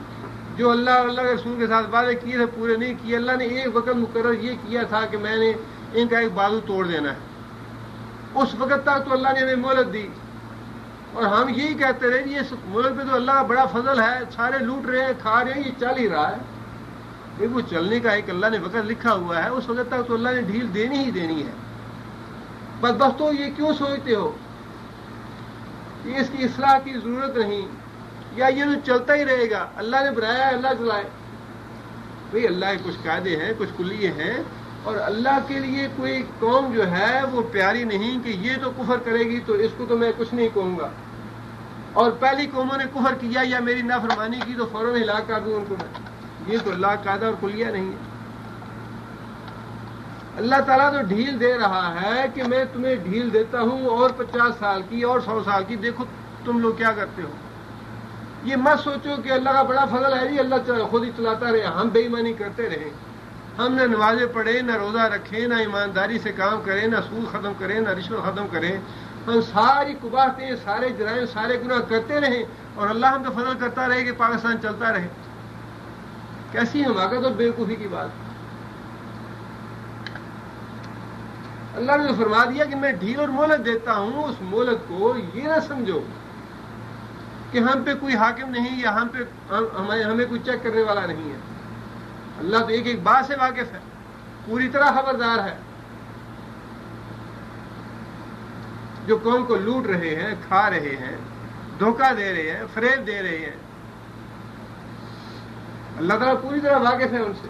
جو اللہ کے رسول کے ساتھ وعدے کیے تھے پورے نہیں کیے. اللہ نے ایک وقت مقرر یہ کیا تھا کہ میں نے ان کا ایک بازو توڑ دینا ہے، اس وقت تک تو اللہ نے ہمیں مہلت دی. اور ہم یہی کہتے رہے یہ ملک پہ تو اللہ کا بڑا فضل ہے، سارے لوٹ رہے ہیں، کھا رہے ہیں، یہ چل ہی رہا ہے. وہ چلنے کا ایک اللہ نے وقت لکھا ہوا ہے، اس وقت تک تو اللہ نے ڈھیل دینی ہی دینی ہے. بس دوستو یہ کیوں سوچتے ہو کہ اس کی اصلاح کی ضرورت نہیں، یا یہ تو چلتا ہی رہے گا، اللہ نے بنایا ہے اللہ چلائے. بھئی اللہ کے کچھ قاعدے ہیں، کچھ کلیے ہیں، اور اللہ کے لیے کوئی قوم جو ہے وہ پیاری نہیں کہ یہ تو کفر کرے گی تو اس کو تو میں کچھ نہیں کہوں گا، اور پہلی قوموں نے کفر کیا یا میری نافرمانی کی تو فوراً ہلاک کر دوں ان کو میں. یہ تو اللہ کا قاعدہ اور کلیہ نہیں ہے. اللہ تعالیٰ تو ڈھیل دے رہا ہے کہ میں تمہیں ڈھیل دیتا ہوں، اور 50 سال کی اور 100 سال کی، دیکھو تم لوگ کیا کرتے ہو. یہ مت سوچو کہ اللہ کا بڑا فضل ہے جی اللہ خود ہی چلاتا رہے، ہم بے ایمانی کرتے رہے، ہم نہ نمازیں پڑھیں، نہ روزہ رکھیں، نہ ایمانداری سے کام کریں، نہ سود ختم کریں، نہ رشوت ختم کریں، ہم ساری قباحتیں، سارے جرائم، سارے گناہ کرتے رہیں، اور اللہ ہم کا فضل کرتا رہے کہ پاکستان چلتا رہے. کیسی حماقت اور بیوقوفی کی بات. اللہ نے فرما دیا کہ میں ڈھیل اور مہلت دیتا ہوں. اس مہلت کو یہ نہ سمجھو کہ ہم پہ کوئی حاکم نہیں یا ہم پہ ہمیں کوئی چیک کرنے والا نہیں ہے. اللہ تو ایک ایک بات سے واقف ہے، پوری طرح خبردار ہے. جو قوم کو لوٹ رہے ہیں، کھا رہے ہیں، دھوکہ دے رہے ہیں، فریب دے رہے ہیں، اللہ تعالیٰ پوری طرح واقف ہے ان سے.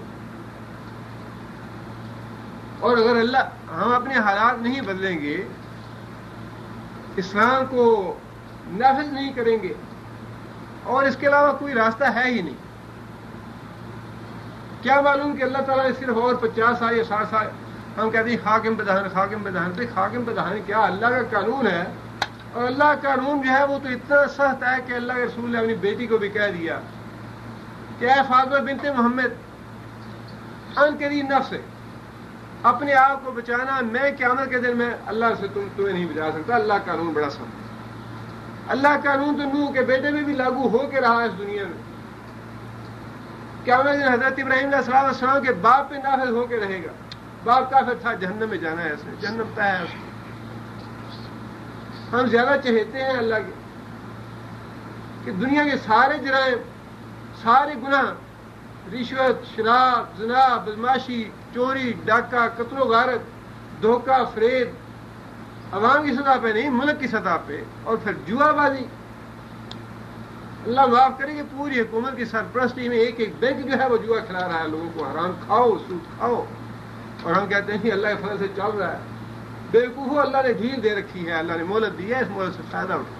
اور اگر ہم اپنے حالات نہیں بدلیں گے، اسلام کو نافذ نہیں کریں گے، اور اس کے علاوہ کوئی راستہ ہے ہی نہیں. کیا معلوم کہ اللہ تعالیٰ نے صرف اور 50 سال یا 60 سال، ہم کہتے ہیں حاکم بدہن پہ حاکم بدہن کیا، اللہ کا قانون ہے. اور اللہ کا قانون جو ہے وہ تو اتنا سخت ہے کہ اللہ کے رسول نے اپنی بیٹی کو بھی کہہ دیا کہ اے فاطمہ بنت محمد، ان کے نفس سے اپنے آپ کو بچانا، میں قیامت کے دن میں اللہ سے تمہیں نہیں بچا سکتا. اللہ کا قانون بڑا سخت ہے. اللہ کا قانون تو نوح کے بیٹے میں بھی لاگو ہو کے رہا ہے اس دنیا میں. قیامت کے دن حضرت ابراہیم علیہ السلام کے باپ پہ نافذ ہو کے رہے گا. باپ کافر تھا، جہنم میں جانا ہے، اس نے جہنم طے ہے اس کو. ہم زیادہ چہتے ہیں اللہ کے کہ دنیا کے سارے جرائم، سارے گناہ، رشوت، شراب، زنا، بدماشی، چوری، ڈاکہ، قتل و غارت، دھوکہ، فریب، عوام کی سطح پہ نہیں، ملک کی سطح پہ، اور پھر جوا بازی. اللہ معاف کرے کہ پوری حکومت کی سرپرستی میں ایک ایک بینک جو ہے وہ جوا کھلا رہا ہے لوگوں کو، حرام کھاؤ، سود کھاؤ، اور ہم کہتے ہیں کہ اللہ کے فضل سے چل رہا ہے. بیوقوفو، اللہ نے ڈھیل دے رکھی ہے، اللہ نے مہلت دی ہے، اس مہلت سے فائدہ اٹھاؤ.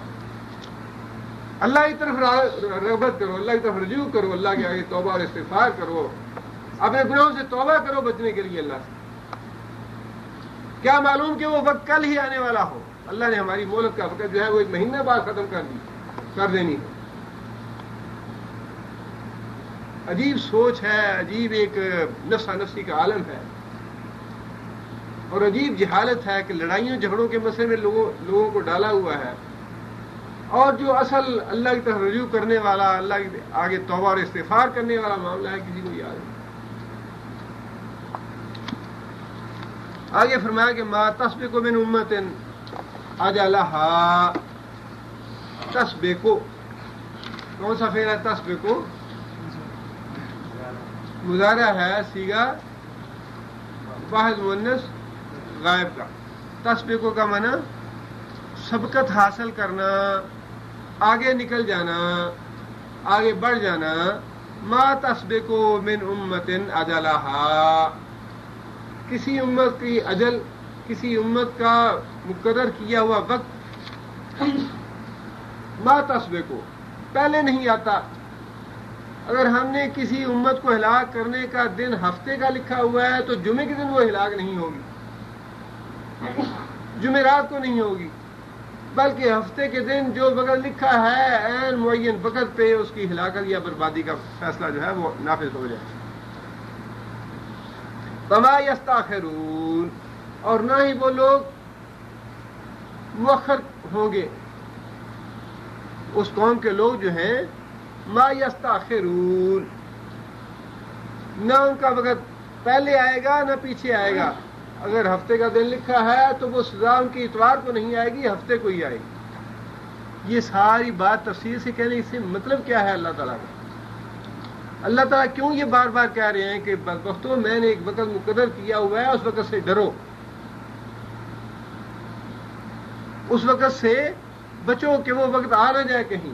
اللہ کی طرف رغبت کرو، اللہ کی طرف رجوع کرو، اللہ کے آگے توبہ اور استغفار کرو، اپنے گناہوں سے توبہ کرو بچنے کے لیے اللہ سے. کیا معلوم کہ وہ وقت کل ہی آنے والا ہو. اللہ نے ہماری مہلت کا وقت جو ہے وہ 1 مہینے بعد ختم کر دینی ہے. عجیب سوچ ہے، عجیب ایک نفسا نفسی کا عالم ہے، اور عجیب جہالت ہے کہ لڑائیوں جھگڑوں کے مسئلے میں لوگوں کو ڈالا ہوا ہے، اور جو اصل اللہ کی طرف رجوع کرنے والا، اللہ کے آگے توبہ اور استغفار کرنے والا معاملہ ہے، کسی کو یاد نہیں. آگے فرمایا کہ ما تسبق من امت اجلھا، تسبقو کون سا فعل ہے؟ تسبقو مضارع ہے سیغہ واحد مؤنث غائب کا. تسبقو کا معنی سبقت حاصل کرنا، آگے نکل جانا، آگے بڑھ جانا. ما تسبقو من امت اجلہا، کسی امت کی اجل، کسی امت کا مقرر کیا ہوا وقت ما تسبقو پہلے نہیں آتا. اگر ہم نے کسی امت کو ہلاک کرنے کا دن ہفتے کا لکھا ہوا ہے تو جمعے کے دن وہ ہلاک نہیں ہوگی، جمعرات کو نہیں ہوگی، بلکہ ہفتے کے دن جو وقت لکھا ہے عین معین وقت پہ اس کی ہلاکت یا بربادی کا فیصلہ جو ہے وہ نافذ ہو جائے. وما یستاخرون، اور نہ ہی وہ لوگ مؤخر ہوں گے. اس قوم کے لوگ جو ہیں ما یستاخرون، نہ ان کا وقت پہلے آئے گا نہ پیچھے آئے گا. اگر ہفتے کا دن لکھا ہے تو وہ سزا ان کی اتوار کو نہیں آئے گی، ہفتے کو ہی آئے گی. یہ ساری بات تفصیل سے کہنے سے مطلب کیا ہے اللہ تعالیٰ کا؟ اللہ تعالیٰ کیوں یہ بار بار کہہ رہے ہیں کہ بدبختوں میں نے ایک وقت مقرر کیا ہوا ہے، اس وقت سے ڈرو، اس وقت سے بچو کہ وہ وقت آ نہ جائے کہیں.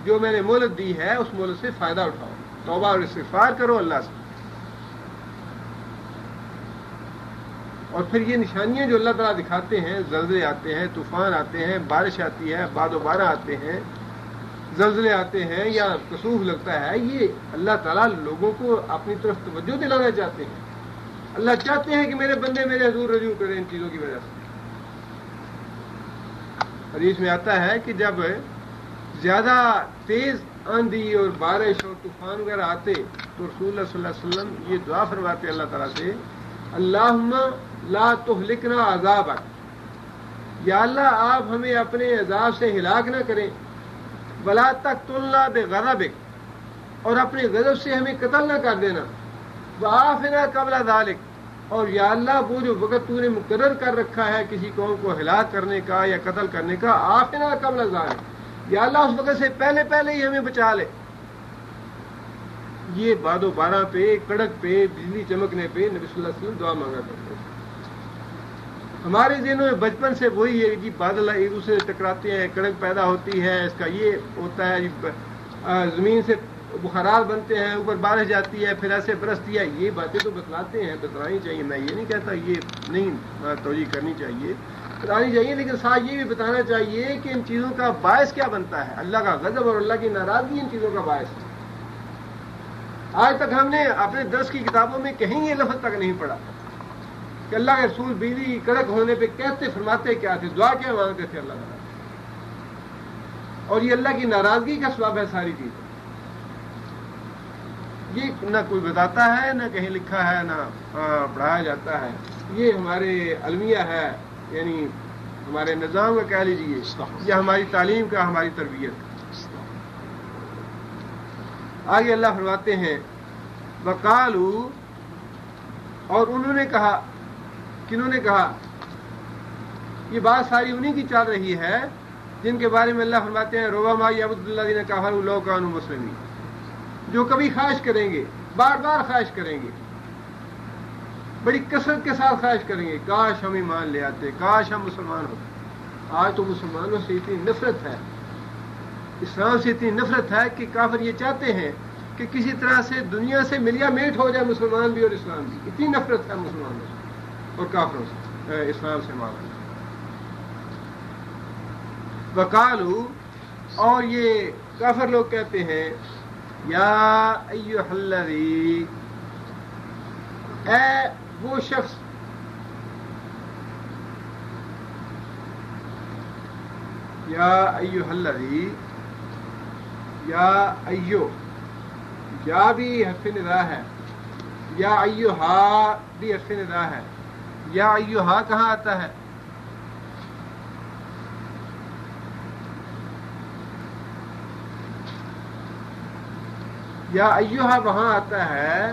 جو میں نے مہلت دی ہے اس مہلت سے فائدہ اٹھاؤ، توبہ اور استغفار کرو اللہ سے. اور پھر یہ نشانیاں جو اللہ تعالیٰ دکھاتے ہیں، زلزلے آتے ہیں، طوفان آتے ہیں، بارش آتی ہے، باد و بارہ آتے ہیں، زلزلے آتے ہیں یا کسوف لگتا ہے، یہ اللہ تعالیٰ لوگوں کو اپنی طرف توجہ دلانا چاہتے ہیں. اللہ چاہتے ہیں کہ میرے بندے میرے حضور رجوع کریں ان چیزوں کی وجہ سے. حدیث میں آتا ہے کہ جب زیادہ تیز آندھی اور بارش اور طوفان وغیرہ آتے تو رسول اللہ صلی اللہ علیہ وسلم یہ دعا فرماتے اللہ تعالیٰ سے، اللہم لا تہلکنا عذابک، یا اللہ آپ ہمیں اپنے عذاب سے ہلاک نہ کریں، ولا تقتلنا بغضبک، اور اپنے غضب سے ہمیں قتل نہ کر دینا، وعافنا قبل ذالک، اور یا اللہ وہ جو وقت تو نے مقرر کر رکھا ہے کسی قوم کو ہلاک کرنے کا یا قتل کرنے کا، عافنا قبل ذالک، یا اللہ اس وقت سے پہلے پہلے ہی ہمیں بچا لے. یہ باد و بارہ پہ، کڑک پہ، بجلی چمکنے پہ نبی صلی اللہ علیہ وسلم دعا مانگا کرتے ہیں. ہمارے ذہنوں میں بچپن سے وہی ہے جی، بادل ایک دوسرے سے ٹکراتے ہیں، کڑک پیدا ہوتی ہے، اس کا یہ ہوتا ہے جی، زمین سے بخارات بنتے ہیں، اوپر بارش جاتی ہے، پھر ایسے برستی ہے. یہ باتیں تو بتلاتے ہیں، بتلانی چاہیے. میں یہ نہیں کہتا یہ نہیں توجہ کرنی چاہیے، بتانی چاہیے، لیکن ساتھ یہ بھی بتانا چاہیے کہ ان چیزوں کا باعث کیا بنتا ہے. اللہ کا غضب اور اللہ کی ناراضگی ان چیزوں کا باعث ہے. آج تک ہم نے اپنے درس کی کتابوں میں کہیں یہ لفظ تک نہیں پڑھا کہ اللہ کے رسول بجلی کڑک ہونے پہ کہتے فرماتے کیا تھے، دعا کیا مانگتے تھے اللہ تعالیٰ. اور یہ اللہ کی ناراضگی کا سبب ہے ساری چیز. یہ نہ کوئی بتاتا ہے، نہ کہیں لکھا ہے، نہ پڑھایا جاتا ہے. یہ ہمارے المیہ ہے، یعنی ہمارے نظام کا کہہ لیجیے، یا ہماری تعلیم کا، ہماری تربیت. آگے اللہ فرماتے ہیں وقالو، اور انہوں نے کہا، کنہوں نے کہا؟ یہ بات ساری انہی کی چل رہی ہے جن کے بارے میں اللہ فرماتے ہیں ربما یعبد الذین کفروا لو کانوا مسلمین، جو کبھی خواہش کریں گے، بار بار خواہش کریں گے، بڑی کثرت کے ساتھ خواہش کریں گے، کاش ہم ایمان لے آتے، کاش ہم مسلمان ہوتے. آج تو مسلمانوں سے اتنی نفرت ہے، اسلام سے اتنی نفرت ہے کہ کافر یہ چاہتے ہیں کہ کسی طرح سے دنیا سے ملیا میٹ ہو جائے مسلمان بھی اور اسلام بھی. اتنی نفرت ہے مسلمانوں سے اور کافروں سے، اسلام سے معاملہ. وقالو، اور یہ کافر لوگ کہتے ہیں یا ایھا الذی، اے وہ شخص، یا ایھا الذی، یا ایو، یا بھی حرف ندا ہے، یا ایھا بھی حرف ندا ہے. یا ایھا کہاں آتا ہے؟ یا ایھا وہاں آتا ہے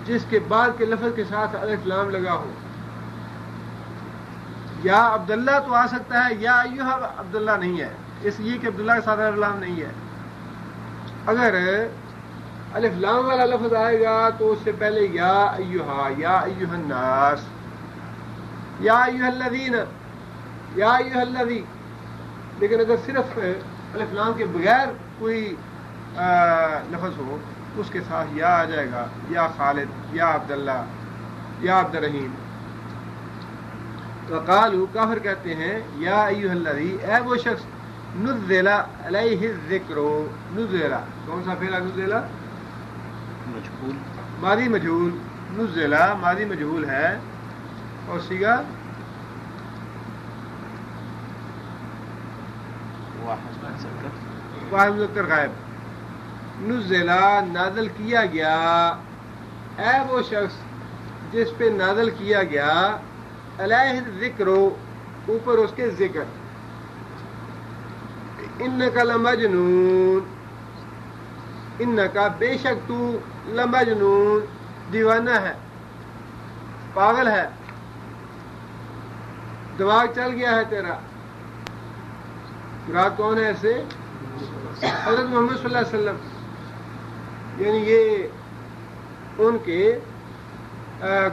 جس کے بعد کے لفظ کے ساتھ الف لام لگا ہو. یا عبداللہ تو آ سکتا ہے، یا ایھا عبداللہ نہیں ہے. اس لیے کہ عبداللہ کے ساتھ الف لام نہیں ہے. اگر الف لام والا لفظ آئے گا تو اس سے پہلے یا ایہا، یا ایہا الناس، یا ایہا الذین، یا ایہا الذی. لیکن اگر صرف الف لام کے بغیر کوئی لفظ ہو تو اس کے ساتھ یا آ جائے گا، یا خالد، یا عبداللہ، یا عبد الرحیم. وقالوا کافر کہتے ہیں یا ایہا الذی، اے وہ شخص نزل علیہ الذکر. نزل کون سا فعل؟ نزل
مجهول،
ماضی مجہول. نزل ماضی مجہول ہے اور صیغہ واحد مذکر غائب. نزل نازل کیا گیا، اے وہ شخص جس پہ نازل کیا گیا، علیہ الذکر اوپر اس کے ذکر. انکا لمجنون، انکا بے شک تو لمجنون دیوانہ ہے، پاگل ہے، دماغ چل گیا ہے تیرا. مراد کون ہے ایسے؟ حضرت محمد صلی اللہ علیہ وسلم. یعنی یہ ان کے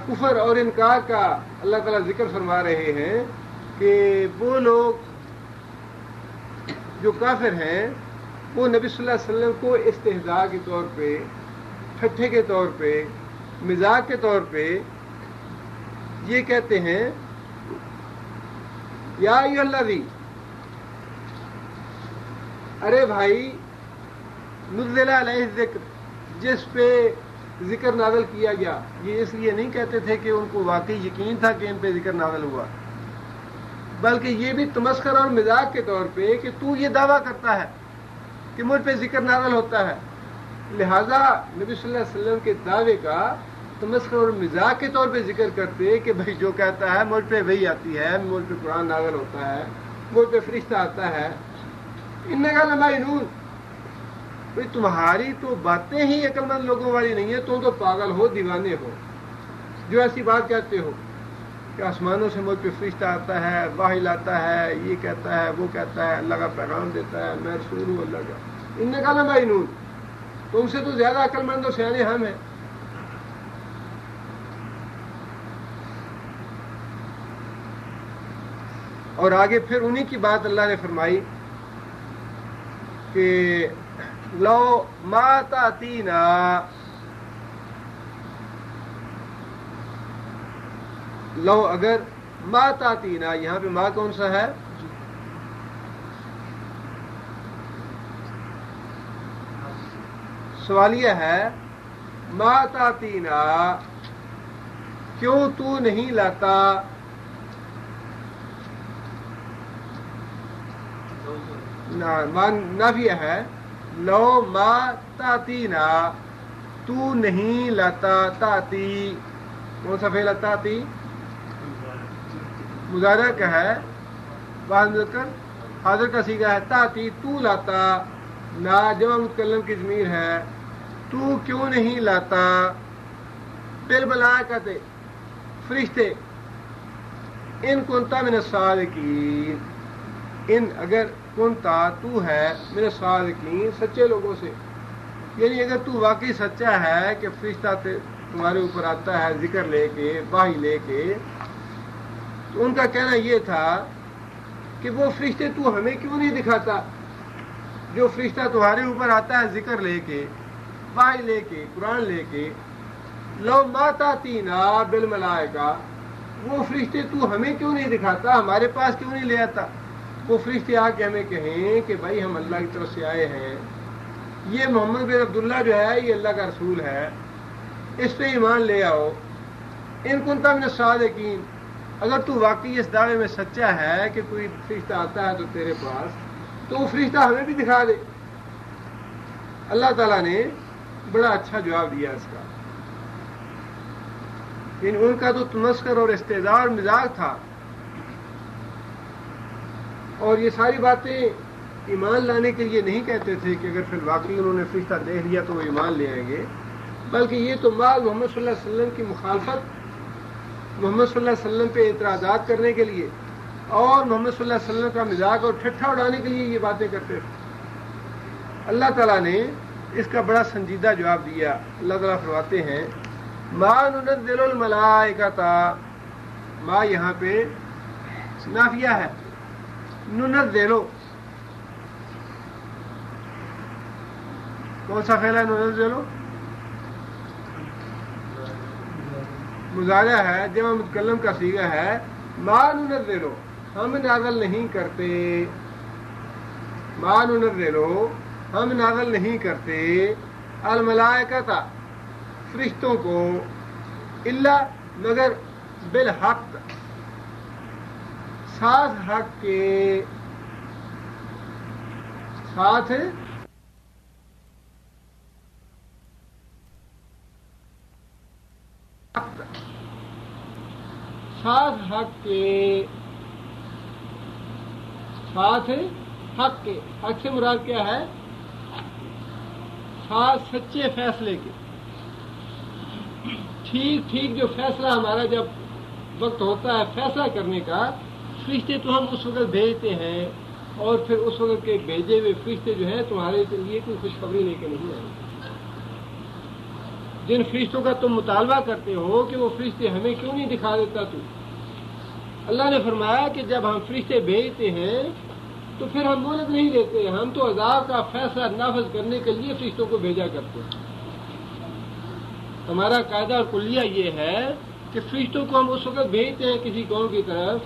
کفر اور انکار کا اللہ تعالیٰ ذکر فرما رہے ہیں کہ وہ لوگ جو کافر ہیں وہ نبی صلی اللہ علیہ وسلم کو استہزاء کے طور پہ، ٹھٹھے کے طور پہ، مزاق کے طور پہ یہ کہتے ہیں یا ایھا الذی، ارے بھائی نزل علیہ الذکر، جس پہ ذکر نازل کیا گیا. یہ اس لیے نہیں کہتے تھے کہ ان کو واقعی یقین تھا کہ ان پہ ذکر نازل ہوا، بلکہ یہ بھی تمسخر اور مذاق کے طور پہ کہ تو یہ دعویٰ کرتا ہے کہ مجھ پہ ذکر نازل ہوتا ہے. لہذا نبی صلی اللہ علیہ وسلم کے دعوے کا تمسخر اور مذاق کے طور پہ ذکر کرتے کہ بھائی جو کہتا ہے مجھ پہ وحی آتی ہے، مجھ پہ قرآن نازل ہوتا ہے، مجھ پہ فرشتہ آتا ہے. انکا لمجنون، بھائی تمہاری تو باتیں ہی عقل مند لوگوں والی نہیں ہے، تم تو پاگل ہو، دیوانے ہو جو ایسی بات کہتے ہو کہ آسمانوں سے مجھ پہ فرشتہ آتا ہے، وحی لاتا ہے، یہ کہتا ہے، وہ کہتا ہے، اللہ کا پیغام دیتا ہے، میں رسول ہوں اللہ کا. انکا لمجنون، تم سے تو زیادہ عقل مند اور سیانے ہم ہیں. اور آگے پھر انہی کی بات اللہ نے فرمائی کہ لو ما تاتینا، لو اگر، ما تاتینا یہاں پہ ما کون سا ہے؟ سوالیہ ہے. ما تاتینا، کیوں تو نہیں لاتا؟ نافیہ ہے. لو ما تاتینا، تو نہیں لاتا. تاتی کون سا فعل ہے؟ تاتی مضارع کا ہے، واحد مذکر حاضر کا صیغہ ہے. تاتی تو لاتا، نا جمع متکلم کی ضمیر ہے. تو کیوں نہیں لاتا؟ بالملائکۃ، فرشتے. ان کنتا من الصادقین، ان اگر کنتا تو ہے، من الصادقین سچے لوگوں سے. یعنی اگر تو واقعی سچا ہے کہ فرشتہ تمہارے اوپر آتا ہے ذکر لے کے، وحی لے کے، تو ان کا کہنا یہ تھا کہ وہ فرشتے تو ہمیں کیوں نہیں دکھاتا جو فرشتہ تمہارے اوپر آتا ہے ذکر لے کے، وحی لے کے، قرآن لے کے. لو ما تاتینا بالملائکہ، وہ فرشتے تو ہمیں کیوں نہیں دکھاتا، ہمارے پاس کیوں نہیں لے آتا؟ وہ فرشتے آ کے ہمیں کہیں کہ بھائی ہم اللہ کی طرف سے آئے ہیں، یہ محمد بن عبداللہ جو ہے یہ اللہ کا رسول ہے، اس پہ ایمان لے آؤ. ان کنتا من الصادقین، اگر تو واقعی اس دعوے میں سچا ہے کہ کوئی فرشتہ آتا ہے تو تیرے پاس، تو وہ فرشتہ ہمیں بھی دکھا دے. اللہ تعالیٰ نے بڑا اچھا جواب دیا اس کا. ان کا تو تمسخر اور استہزاء اور مزاق تھا، اور یہ ساری باتیں ایمان لانے کے لیے نہیں کہتے تھے کہ اگر پھر واقعی انہوں نے فرشتہ دیکھ لیا تو وہ ایمان لے آئیں گے، بلکہ یہ تو بعد محمد صلی اللہ علیہ وسلم کی مخالفت، محمد صلی اللہ علیہ وسلم پہ اعتراضات کرنے کے لیے اور محمد صلی اللہ علیہ وسلم کا مذاق اور ٹھٹھا اڑانے کے لیے یہ باتیں کرتے تھے. اللہ تعالیٰ نے اس کا بڑا سنجیدہ جواب دیا. اللہ تعالیٰ فرماتے ہیں ما ننزل الملائکۃ، ما یہاں پہ نافیہ ہے، ننزلو کون سا فعل ہے؟ ننزلو مضارع ہے، جمع متکلم کا صیغہ ہے. ما ننزلو ہم نازل نہیں کرتے، ما ننزلو ہم نازل نہیں کرتے الملائکۃ فرشتوں کو الا مگر بالحق ساتھ حق کے ساتھ ساتھ حق کے ساتھ حق کے. حق سے مراد کیا ہے؟ ساتھ سچے فیصلے کے. ٹھیک ٹھیک جو فیصلہ ہمارا جب وقت ہوتا ہے فیصلہ کرنے کا، فرشتے تو ہم اس وقت بھیجتے ہیں، اور پھر اس وقت کے بھیجے ہوئے فرشتے جو ہیں تمہارے لیے کوئی خوشخبری لے کے نہیں آئے. جن فرشتوں کا تم مطالبہ کرتے ہو کہ وہ فرشتے ہمیں کیوں نہیں دکھا دیتا تو اللہ نے فرمایا کہ جب ہم فرشتے بھیجتے ہیں تو پھر ہم مہلت نہیں دیتے، ہم تو عذاب کا فیصلہ نافذ کرنے کے لیے فرشتوں کو بھیجا کرتے ہیں. ہمارا قاعدہ اور کلیہ یہ ہے کہ فرشتوں کو ہم اس وقت بھیجتے ہیں کسی قوم کی طرف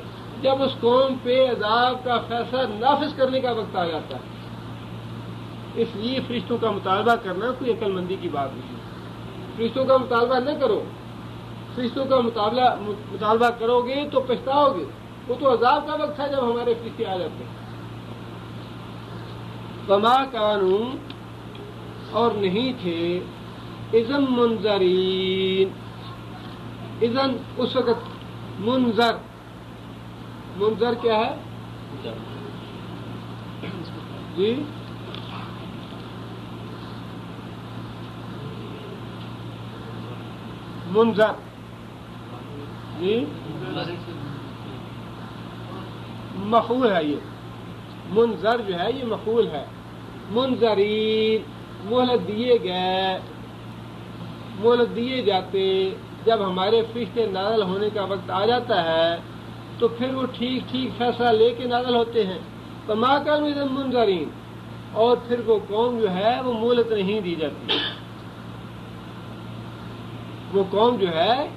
جب اس قوم پہ عذاب کا فیصلہ نافذ کرنے کا وقت آ جاتا ہے. اس لیے فرشتوں کا مطالبہ کرنا کوئی عقل مندی کی بات نہیں. فرشتوں کا مطالبہ نہ کرو، فرشتوں کا مطالبہ کرو گے تو پچھتاؤ گے. وہ تو عذاب کا وقت ہے جب ہمارے فرشتے آ جاتے ہیں. وما کانوا اور نہیں تھے اذن منذرین، اذن اس وقت منذر کیا ہے جی؟ منذر جی مفعول ہے. یہ منذر جو ہے یہ مفعول ہے. منذرین مہلت دیے جاتے. جب ہمارے فرشتے نازل ہونے کا وقت آ جاتا ہے تو پھر وہ ٹھیک ٹھیک فیصلہ لے کے نازل ہوتے ہیں. فما كانوا اذا منذرین، اور پھر وہ قوم جو ہے وہ مہلت نہیں دی جاتی. وہ قوم جو ہے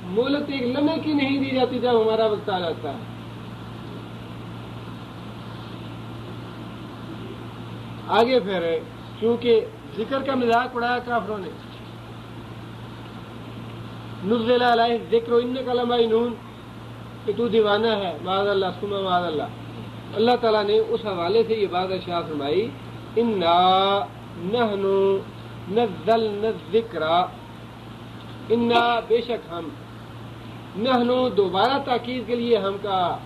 مہلت ایک لمحے کی نہیں دی جاتی جب ہمارا وقت آ جاتا ہے. آگے پھر کیونکہ ذکر کا مذاق اڑایا کافروں نے. نزل علیہ ذکر انک لمجنون کہ تو دیوانہ ہے، معاذ اللہ ثم معاذ اللہ. اللہ تعالیٰ نے اس حوالے سے یہ بات ارشاد فرمائی انا نحن نزلنا الذکر، انا بے شک ہم، نحن دوبارہ تاکید کے لیے ہم کا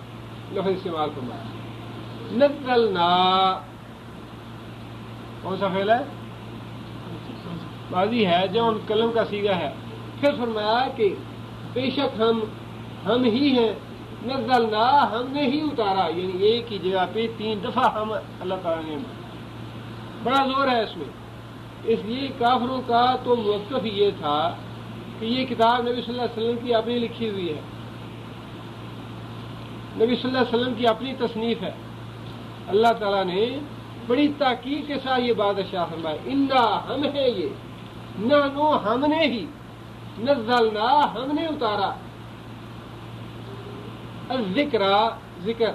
لفظ استعمال فرمایا. نزلنا کون سا فعل ہے؟ ماضی ہے جو قلم کا صیغہ ہے. پھر فرمایا کہ بے شک ہم ہی ہیں، نزلنا ہم نے ہی اتارا، یعنی ایک ہی جگہ پہ 3 دفعہ ہم اللہ تعالیٰ نے، بڑا زور ہے اس میں. اس لیے کافروں کا تو موقف یہ تھا کہ یہ کتاب نبی صلی اللہ علیہ وسلم کی اپنی لکھی ہوئی ہے، نبی صلی اللہ علیہ وسلم کی اپنی تصنیف ہے. اللہ تعالیٰ نے بڑی تاکید کے ساتھ یہ بات ارشاد فرمائی انا ہم ہے یہ، نحنو ہم نے ہی، نزلنا ہم نے اتارا، الذکر ذکر،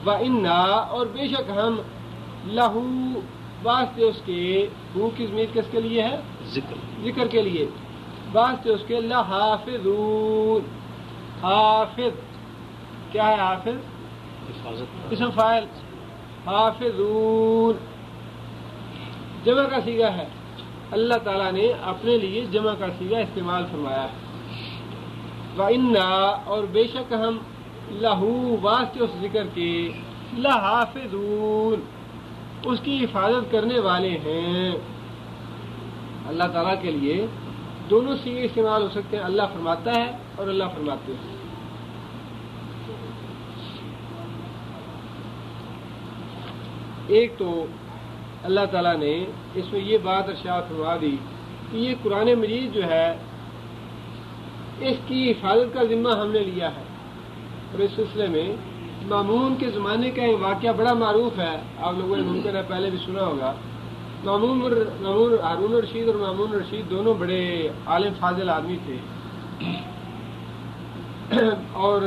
وَإِنَّا اور بے شک ہم، لہو واسطے اس کے، ہو کی ضمیر کس کے لیے ہے؟ ذکر کے لیے، واسطے اس کے لحافظون. حافظ کیا ہے؟ حافظ اسم فاعل، حافظون جمع کا صیغہ ہے. اللہ تعالیٰ نے اپنے لیے جمع کا صیغہ استعمال فرمایا ہے. وَإِنَّا اور بے شک ہم، لہو واسطے اس ذکر کے، لحافظون اس کی حفاظت کرنے والے ہیں. اللہ تعالیٰ کے لیے دونوں صیغے استعمال ہو سکتے ہیں، اللہ فرماتا ہے اور اللہ فرماتے ہیں.
ایک تو اللہ تعالیٰ نے اس میں یہ بات ارشاد فرما دی کہ یہ قرآن مجید جو ہے اس کی حفاظت کا ذمہ ہم نے لیا ہے. اور اس سلسلے میں مامون کے زمانے کا ایک واقعہ بڑا معروف ہے, آپ لوگوں نے ممکن ہے پہلے بھی سنا ہوگا. مامون ہارون رشید اور مامون رشید دونوں بڑے عالم فاضل آدمی تھے اور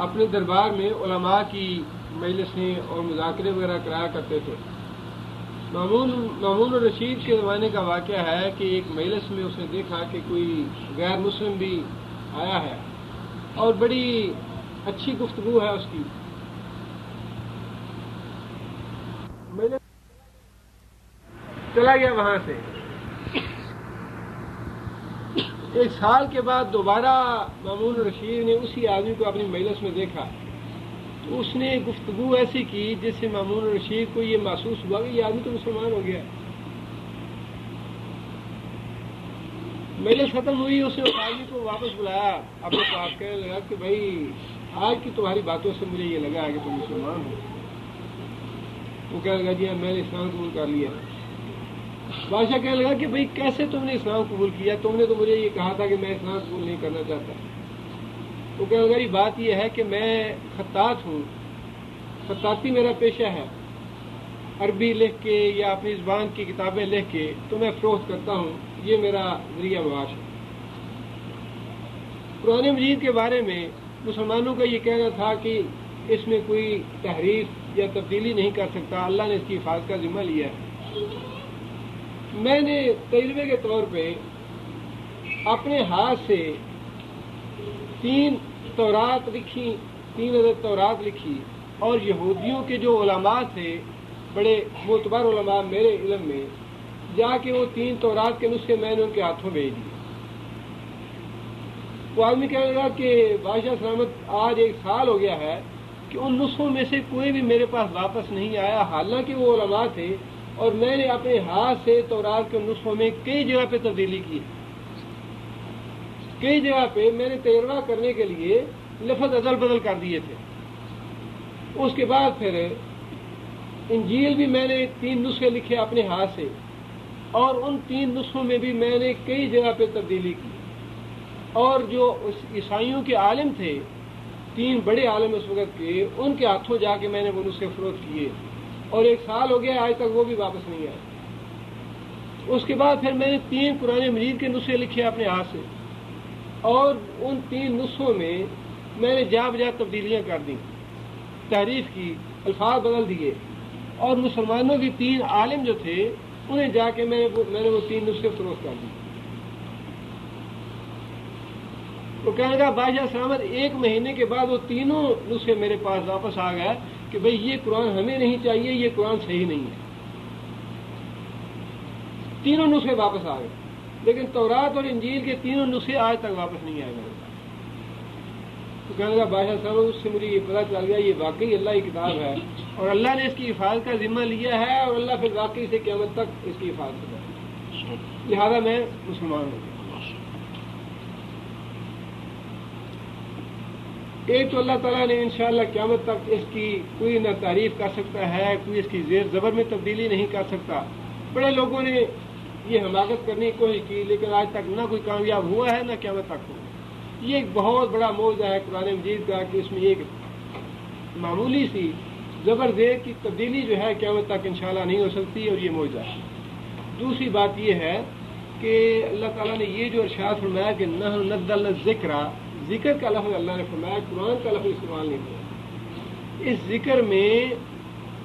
اپنے دربار میں علماء کی مجلسیں اور مذاکرے وغیرہ کرایا کرتے تھے. مامون رشید کے زمانے کا واقعہ ہے کہ ایک مجلس میں اس نے دیکھا کہ کوئی غیر مسلم بھی آیا ہے اور بڑی اچھی گفتگو ہے اس کی. چلا گیا وہاں سے. ایک سال کے بعد دوبارہ مامون رشید نے اسی آدمی کو اپنی مجلس میں دیکھا. تو اس نے گفتگو ایسی کی جس سے مامون رشید کو یہ محسوس ہوا کہ یہ آدمی تو مسلمان ہو گیا. مجلس ختم ہوئی, اس نے اس آدمی کو واپس بلایا اپنے پاس, کہنے لگا کہ بھائی آج کی تمہاری باتوں سے مجھے یہ لگا ہے کہ تم مسلمان ہو. وہ کہنے لگا جی ہاں میں نے اسلام قبول کر لیا. بادشاہ کہنے لگا کہ بھئی کیسے تم نے اسلام قبول کیا, تم نے تو مجھے یہ کہا تھا کہ میں اسلام قبول نہیں کرنا چاہتا. وہ کہنے لگا یہ بات یہ ہے کہ میں خطاط ہوں, خطاطی میرا پیشہ ہے. عربی لکھ کے یا اپنی زبان کی کتابیں لکھ کے تو میں فروخت کرتا ہوں, یہ میرا ذریعہ معاش ہے. قرآن مجید کے بارے میں مسلمانوں کا یہ کہنا تھا کہ اس میں کوئی تحریف یا تبدیلی نہیں کر سکتا, اللہ نے اس کی حفاظت کا ذمہ لیا ہے. میں نے تجربے کے طور پہ اپنے ہاتھ سے 3 تورات لکھی, 3 عدد تورات لکھی, اور یہودیوں کے جو علماء تھے, بڑے معتبر علماء میرے علم میں, جا کے وہ 3 تورات کے نسخے میں نے ان کے ہاتھوں بھیج دیے. وہ آدمی کہنے لگا کہ بادشاہ سلامت آج 1 سال ہو گیا ہے کہ ان نسخوں میں سے کوئی بھی میرے پاس واپس نہیں آیا, حالانکہ وہ علماء تھے اور میں نے اپنے ہاتھ سے تورات کے نسخوں میں کئی جگہ پہ تبدیلی کی. کئی جگہ پہ میں نے تجربہ کرنے کے لیے لفظ ادل بدل کر دیے تھے. اس کے بعد پھر انجیل بھی میں نے 3 نسخے لکھے اپنے ہاتھ سے, اور ان 3 نسخوں میں بھی میں نے کئی جگہ پہ تبدیلی کی. اور جو عیسائیوں کے عالم تھے, 3 بڑے عالم اس وقت کے, ان کے ہاتھوں جا کے میں نے وہ نسخے فروخت کیے, اور 1 سال ہو گیا آج تک وہ بھی واپس نہیں آئے. اس کے بعد پھر میں نے 3 قرآن مجید کے نسخے لکھے اپنے ہاتھ سے, اور ان 3 نسخوں میں میں نے جا بجا تبدیلیاں کر دیں, تحریف کی, الفاظ بدل دیے, اور مسلمانوں کی 3 عالم جو تھے انہیں جا کے میں نے وہ 3 نسخے فروخت کر دی. وہ کہنے لگا بادشاہ سلامت 1 مہینے کے بعد وہ 3 نسخے میرے پاس واپس آ گئے کہ بھئی یہ قرآن ہمیں نہیں چاہیے, یہ قرآن صحیح نہیں ہے. 3 نسخے واپس آ گئے, لیکن تورات اور انجیل کے 3 نسخے آج تک واپس نہیں آئے میرے پاس. تو کہنے لگا بادشاہ صاحب اس سے مجھے یہ پتہ چل گیا یہ واقعی اللہ کی کتاب ہے, اور اللہ نے اس کی حفاظت کا ذمہ لیا ہے, اور اللہ پھر واقعی سے قیامت تک اس کی حفاظت کرے گا, لہذا میں مسلمان ہوں. ایک تو اللہ تعالیٰ نے انشاءاللہ قیامت تک اس کی کوئی نہ تعریف کر سکتا ہے, کوئی اس کی زیر زبر میں تبدیلی نہیں کر سکتا. بڑے لوگوں نے یہ حماقت کرنے کی کوشش کی, لیکن آج تک نہ کوئی کامیاب ہوا ہے نہ قیامت تک ہوا. یہ ایک بہت بڑا معجزہ ہے قرآن مجید کا کہ اس میں ایک معمولی سی زبر زیر کی تبدیلی جو ہے قیامت تک انشاءاللہ نہیں ہو سکتی, اور یہ معجزہ ہے. دوسری بات یہ ہے کہ اللہ تعالیٰ نے یہ جو ارشاد فرمایا کہ نحن نزلنا الذکر, ذکر کا لفظ اللہ نے فرمایا, قرآن کا لفظ استعمال نہیں ہوا. اس ذکر میں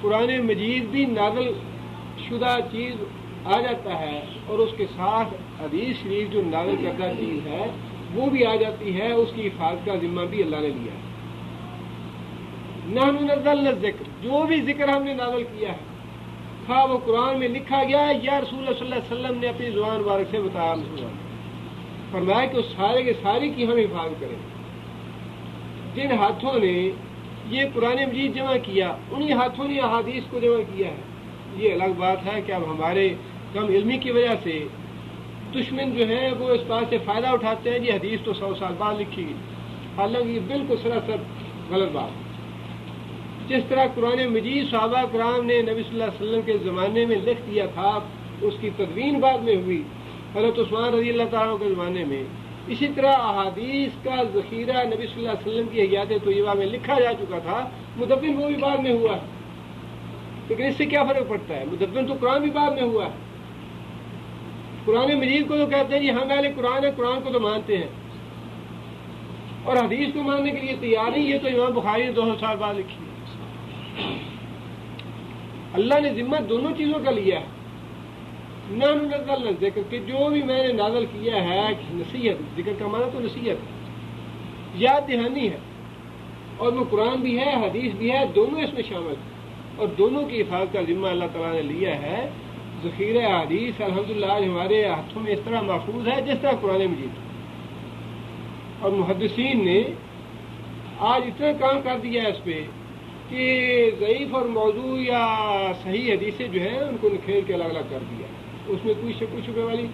قرآن مجید بھی نازل شدہ چیز آ جاتا ہے, اور اس کے ساتھ حدیث شریف جو نازل کردہ چیز ہے وہ بھی آ جاتی ہے. اس کی حفاظت کا ذمہ بھی اللہ نے لیا ہے. نحن نزلنا الذکر, جو بھی ذکر ہم نے نازل کیا ہے, تھا وہ قرآن میں لکھا گیا ہے یا رسول اللہ صلی اللہ علیہ وسلم نے اپنی زبان مبارک سے بتایا, فرمایا کہ اس سارے کے ساری کی ہم حفاظت کریں. جن ہاتھوں نے یہ قرآن مجید جمع کیا انہی ہاتھوں نے احادیث کو جمع کیا ہے. یہ الگ بات ہے کہ اب ہمارے کم علمی کی وجہ سے دشمن جو ہیں وہ اس بات سے فائدہ اٹھاتے ہیں, یہ حدیث تو 100 سال بعد لکھی گئی, حالانکہ یہ بالکل سراسر غلط بات.
جس طرح قرآن مجید صحابہ کرام نے نبی صلی اللہ علیہ وسلم کے زمانے میں لکھ دیا تھا، اس کی تدوین بعد میں ہوئی حضرت عثمان رضی اللہ تعالیٰ کے زمانے میں، اسی طرح احادیث کا ذخیرہ نبی صلی اللہ علیہ وسلم کی حیات طیبہ میں لکھا جا چکا تھا، مدون وہ بھی بعد میں ہوا ہے۔ لیکن اس سے کیا فرق پڑتا ہے؟ مدون تو قرآن بھی بعد میں ہوا ہے۔ قرآن مجید کو تو کہتے ہیں جی ہم اہل قرآن ہے، قرآن کو تو مانتے ہیں، اور حدیث کو ماننے کے لیے تیار نہیں، یہ تو امام بخاری نے 200 سال بعد لکھی ہے۔ اللہ نے ذمہ دونوں چیزوں کا لیا ہے، نحن نزلنا الذکر کہ جو بھی میں نے نازل کیا ہے نصیحت، ذکر کا معنی تو نصیحت، یاد دہانی ہے، اور وہ قرآن بھی ہے حدیث بھی ہے، دونوں اس میں شامل ہیں، اور دونوں کی حفاظت کا ذمہ اللہ تعالیٰ نے لیا ہے۔ ذخیرہ حدیث الحمدللہ آج ہمارے ہاتھوں میں اس طرح محفوظ ہے جس طرح قرآن مجید، اور محدثین نے آج اتنا کام کر دیا ہے اس پہ کہ ضعیف اور موضوع یا صحیح حدیثیں جو ہیں ان کو نکھیر کے الگ الگ کر دیا، اس میں کوئی شک و شبے والی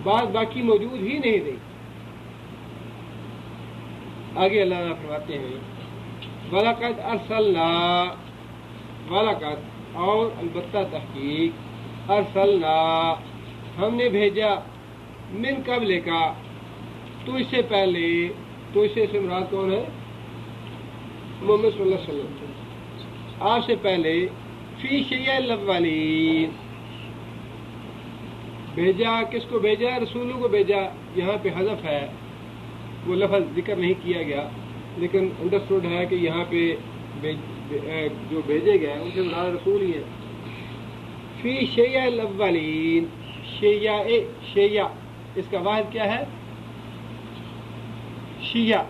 بات باقی موجود ہی نہیں رہی۔ آگے اللہ تعالیٰ فرماتے ہیں وَلَقَدْ أَرْسَلْنَا، وَلَقَدْ اور البتہ تحقیق، ارسلنا ہم نے بھیجا، من قبل کا تو اس سے پہلے، تو اس سے مراد کون ہے؟ محمد صلی اللہ علیہ وسلم، آپ سے پہلے، فی شیع الاولین، بھیجا کس کو بھیجا؟ رسولوں کو بھیجا، یہاں پہ حذف ہے، وہ لفظ ذکر نہیں کیا گیا، لیکن انڈرسٹوڈ ہے کہ یہاں پہ جو بھیجے گئے ان سے مراد رسول ہی ہے۔ فی شیع الاولین، شیع اس کا واحد کیا ہے؟ شیعہ،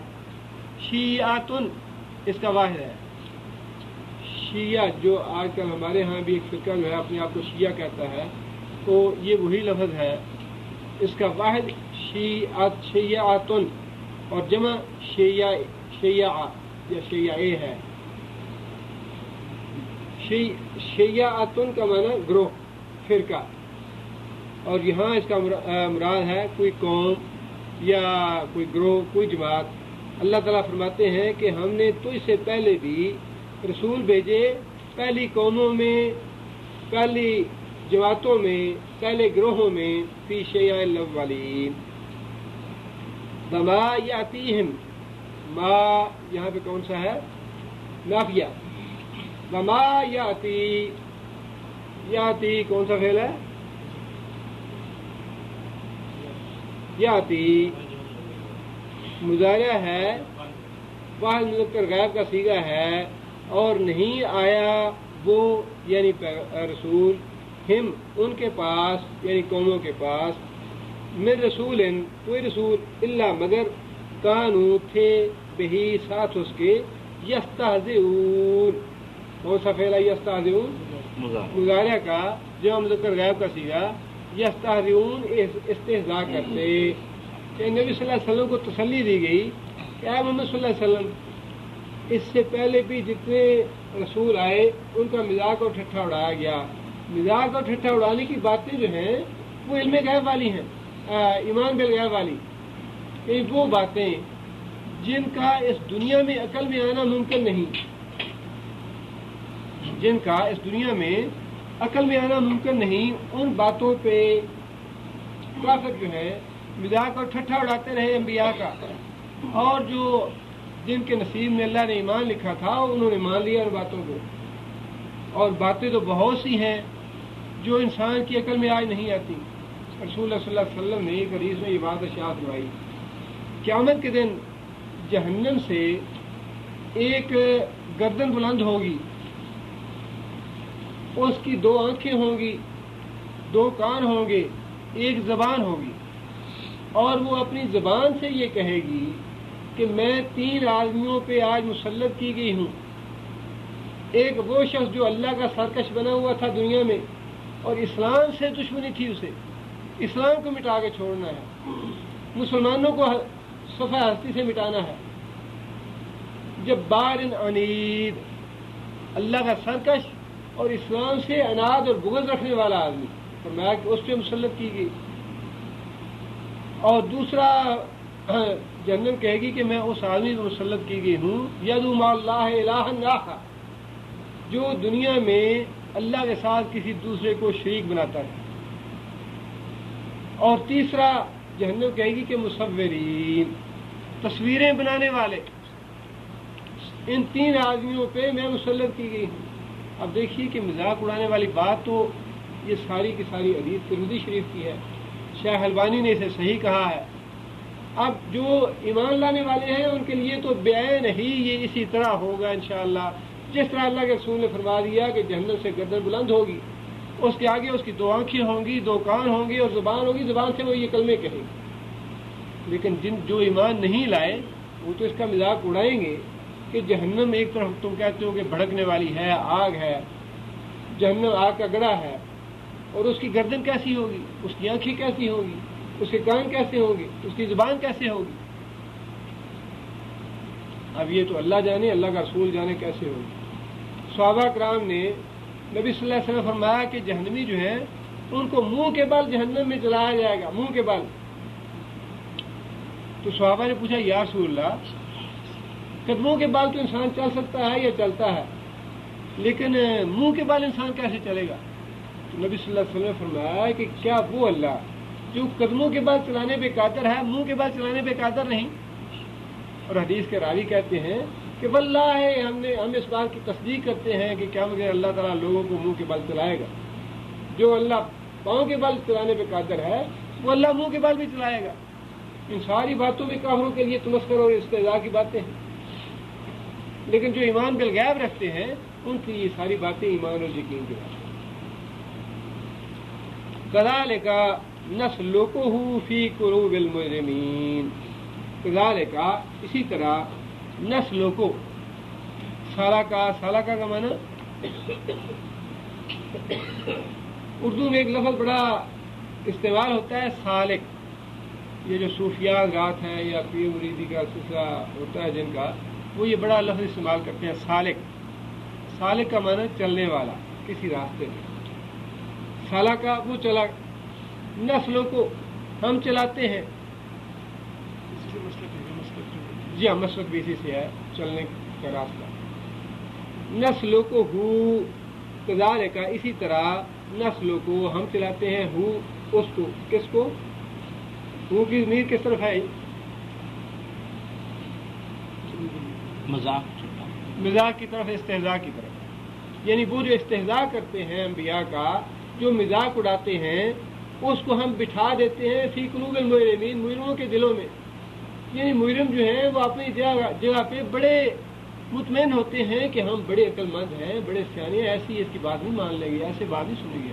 شیعاتن اس کا واحد ہے۔ شیعہ جو آج کل ہمارے ہاں بھی ایک فرقہ جو ہے اپنے آپ کو شیعہ کہتا ہے، تو یہ وہی لفظ ہے، اس کا واحد شیعاتن اور جمع شیعہ یا شیعہ ہے۔ شیعاتن کا معنی گروہ، فرقہ، اور یہاں اس کا مراد ہے کوئی قوم یا کوئی گروہ، کوئی جماعت۔ اللہ تعالیٰ فرماتے ہیں کہ ہم نے تو اس سے پہلے بھی رسول بھیجے، پہلی قوموں میں، پہلی جماعتوں میں، پہلے گروہوں میں، فی شیع الاولین۔ وما یاتیہم، ما یہاں پہ کون سا ہے؟ نافیہ۔ وما یاتی، یاتی کون سا فعل ہے؟ یاتی مضارع ہے، واحد مذکر غائب کا صیغہ ہے، اور نہیں آیا وہ یعنی رسول، ہم ان کے پاس یعنی قوموں کے پاس، من رسول کوئی رسول، الا مگر، کانو تھے، بہی ساتھ اس کے، یستہزئون، کون سا فعل ہے یستہزئون؟ مضارع کا جو مذکر غائب کا صیغہ، یستہزئون استہزاء کرتے، کہ نبی صلی اللہ علیہ وسلم کو تسلی دی گئی کہ اے محمد صلی اللہ علیہ وسلم، اس سے پہلے بھی جتنے رسول آئے ان کا مذاق اور ٹھٹھا اڑایا گیا۔ مذاق اور ٹھٹھا اڑانے کی باتیں جو ہیں وہ علم غیب والی ہیں، ایمان بالغیب والی، کہ وہ باتیں جن کا اس دنیا میں عقل میں آنا ممکن نہیں، جن کا اس دنیا میں عقل میں آنا ممکن نہیں، ان باتوں پہ کافر جو ہے مذاق اور ٹھٹھا اڑاتے رہے انبیاء کا، اور جو جن کے نصیب میں اللہ نے ایمان لکھا تھا انہوں نے مان لیا ان باتوں کو۔ اور باتیں تو بہت سی ہیں جو انسان کی عقل میں آج نہیں آتی۔ رسول اللہ صلی اللہ علیہ وسلم نے ایک حدیث میں یہ بات ارشاد فرمائی، قیامت کے دن جہنم سے ایک گردن بلند ہوگی، اس کی 2 آنکھیں ہوں گی، 2 کان ہوں گے، ایک زبان ہوگی، اور وہ اپنی زبان سے یہ کہے گی کہ میں 3 آدمیوں پہ آج مسلط کی گئی ہوں۔ ایک وہ شخص جو اللہ کا سرکش بنا ہوا تھا دنیا میں، اور اسلام سے دشمنی تھی، اسے اسلام کو مٹا کے چھوڑنا ہے، مسلمانوں کو صفحہ ہستی سے مٹانا ہے۔ جبار عنید، اللہ کا سرکش اور اسلام سے عناد اور بغض رکھنے والا آدمی، فرمایا کہ اس پہ مسلط کی گئی۔ اور دوسرا جہنم کہے گی کہ میں اس آدمی کو مسلط کی گئی ہوں، یدعو مع اللہ الہا آخر، جو دنیا میں اللہ کے ساتھ کسی دوسرے کو شریک بناتا ہے. اور تیسرا جہنم کہے گی کہ مصورین، تصویریں بنانے والے. ان 3 آدمیوں پہ میں مسلط کی گئی ہوں. اب دیکھیے کہ مذاق اڑانے والی بات تو یہ ساری کی ساری حدیث ترمذی شریف کی ہے. شیخ البانی نے اسے صحیح کہا ہے. اب جو ایمان لانے والے ہیں ان کے لیے تو بعین ہی یہ اسی طرح ہوگا انشاءاللہ، جس طرح اللہ کے رسول نے فرما دیا کہ جہنم سے گردن بلند ہوگی، اس کے آگے اس کی 2 آنکھیں ہوں گی، 2 کان ہوں گے اور زبان ہوگی، زبان سے وہ یہ کلمے کہیں گے. لیکن جو ایمان نہیں لائے وہ تو اس کا مذاق اڑائیں گے کہ جہنم ایک طرف تم کہتے ہو کہ بھڑکنے والی ہے، آگ ہے، جہنم آگ کا گڑھا ہے، اور اس کی گردن کیسی ہوگی، اس کی آنکھیں کیسی ہوگی، اس کے کان کیسے ہوں گے، اس کی زبان کیسے ہوگی. اب یہ تو اللہ جانے، اللہ کا رسول جانے کیسے ہوگی. صحابہ کرام نے نبی صلی اللہ علیہ وسلم فرمایا کہ جہنمی جو ہیں ان کو منہ کے بل جہنم میں جلایا جائے گا، منہ کے بل. تو صحابہ نے پوچھا یا رسول اللہ، قدموں کے بال تو انسان چل سکتا ہے یا چلتا ہے، لیکن منہ کے بال انسان کیسے چلے گا؟ تو نبی صلی اللہ علیہ وسلم نے فرمایا کہ کیا وہ اللہ جو قدموں کے بال چلانے پہ قادر ہے منہ کے بال چلانے پہ قادر نہیں؟ اور حدیث کے راوی کہتے ہیں کہ واللہ ہے ہم اس بات کی تصدیق کرتے ہیں کہ کیا مگر اللہ تعالیٰ لوگوں کو منہ کے بال چلائے گا. جو اللہ پاؤں کے بال چلانے پہ قادر ہے وہ اللہ منہ کے بال بھی چلائے گا. ان ساری باتوں میں کافروں کے لیے تمسخر اور استہزاء کی باتیں ہیں، لیکن جو ایمان بالغیب رکھتے ہیں ان کی یہ ساری باتیں ایمان اور یقین کی باتیں. کذالک نسلکہ فی قلوب المجرمین. کذالک اسی طرح نسلکہ، سالکہ کا معنی اردو میں ایک لفظ بڑا استعمال ہوتا ہے سالک. یہ جو صوفیاء ذات ہیں یا پیر مریدی کا سلسلہ ہوتا ہے جن کا، وہ یہ بڑا لفظ استعمال کرتے ہیں سالک. سالک کا معنی چلنے والا کسی راستے میں. سالکہ وہ چلا. نسلوں کو ہم چلاتے ہیں. جی ہاں، مسلک بھی اسی سے ہے، چلنے کا راستہ. نسلوں کو ہو کذالک، اسی طرح نسلوں کو ہم چلاتے ہیں ہو اس کو. کس کو؟ ہو کی ضمیر کس طرف ہے؟ مذاق کی طرف، استہزاء کی طرف. یعنی وہ جو استہزاء کرتے ہیں انبیاء کا، جو مذاق اڑاتے ہیں، اس کو ہم بٹھا دیتے ہیں فی قلوب المجرمین، مجرموں کے دلوں میں. یعنی مجرم جو ہیں وہ اپنی جگہ پہ بڑے مطمئن ہوتے ہیں کہ ہم بڑے عقل مند ہیں، بڑے سیانے ہیں، ایسی اس کی بات نہیں مان لیں گے، ایسے بات نہیں سنیں گے.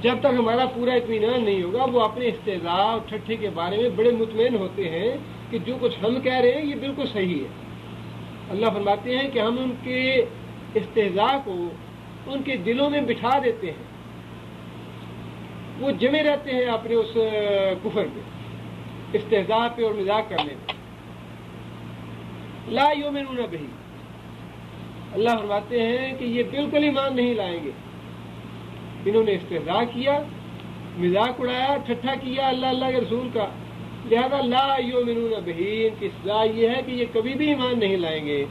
جب تک ہمارا پورا اطمینان نہیں ہوگا وہ اپنے استہزاء اور ٹھٹھے کے بارے میں بڑے مطمئن ہوتے ہیں کہ جو کچھ ہم کہہ رہے ہیں یہ بالکل صحیح ہے. اللہ فرماتے ہیں کہ ہم ان کے استہزاء کو ان کے دلوں میں بٹھا دیتے ہیں، وہ جمے رہتے ہیں اپنے اس کفر پہ، استہزاء پہ اور مذاق کرنے پہ. لا یؤمنون بہ، اللہ فرماتے ہیں کہ یہ بالکل ایمان نہیں لائیں گے. انہوں نے استہزاء کیا، مذاق اڑایا، ٹھٹھا کیا اللہ کے رسول کا، لہذا لا یؤمنون بہ، ان کی سزا یہ ہے کہ یہ کبھی بھی ایمان نہیں لائیں گے.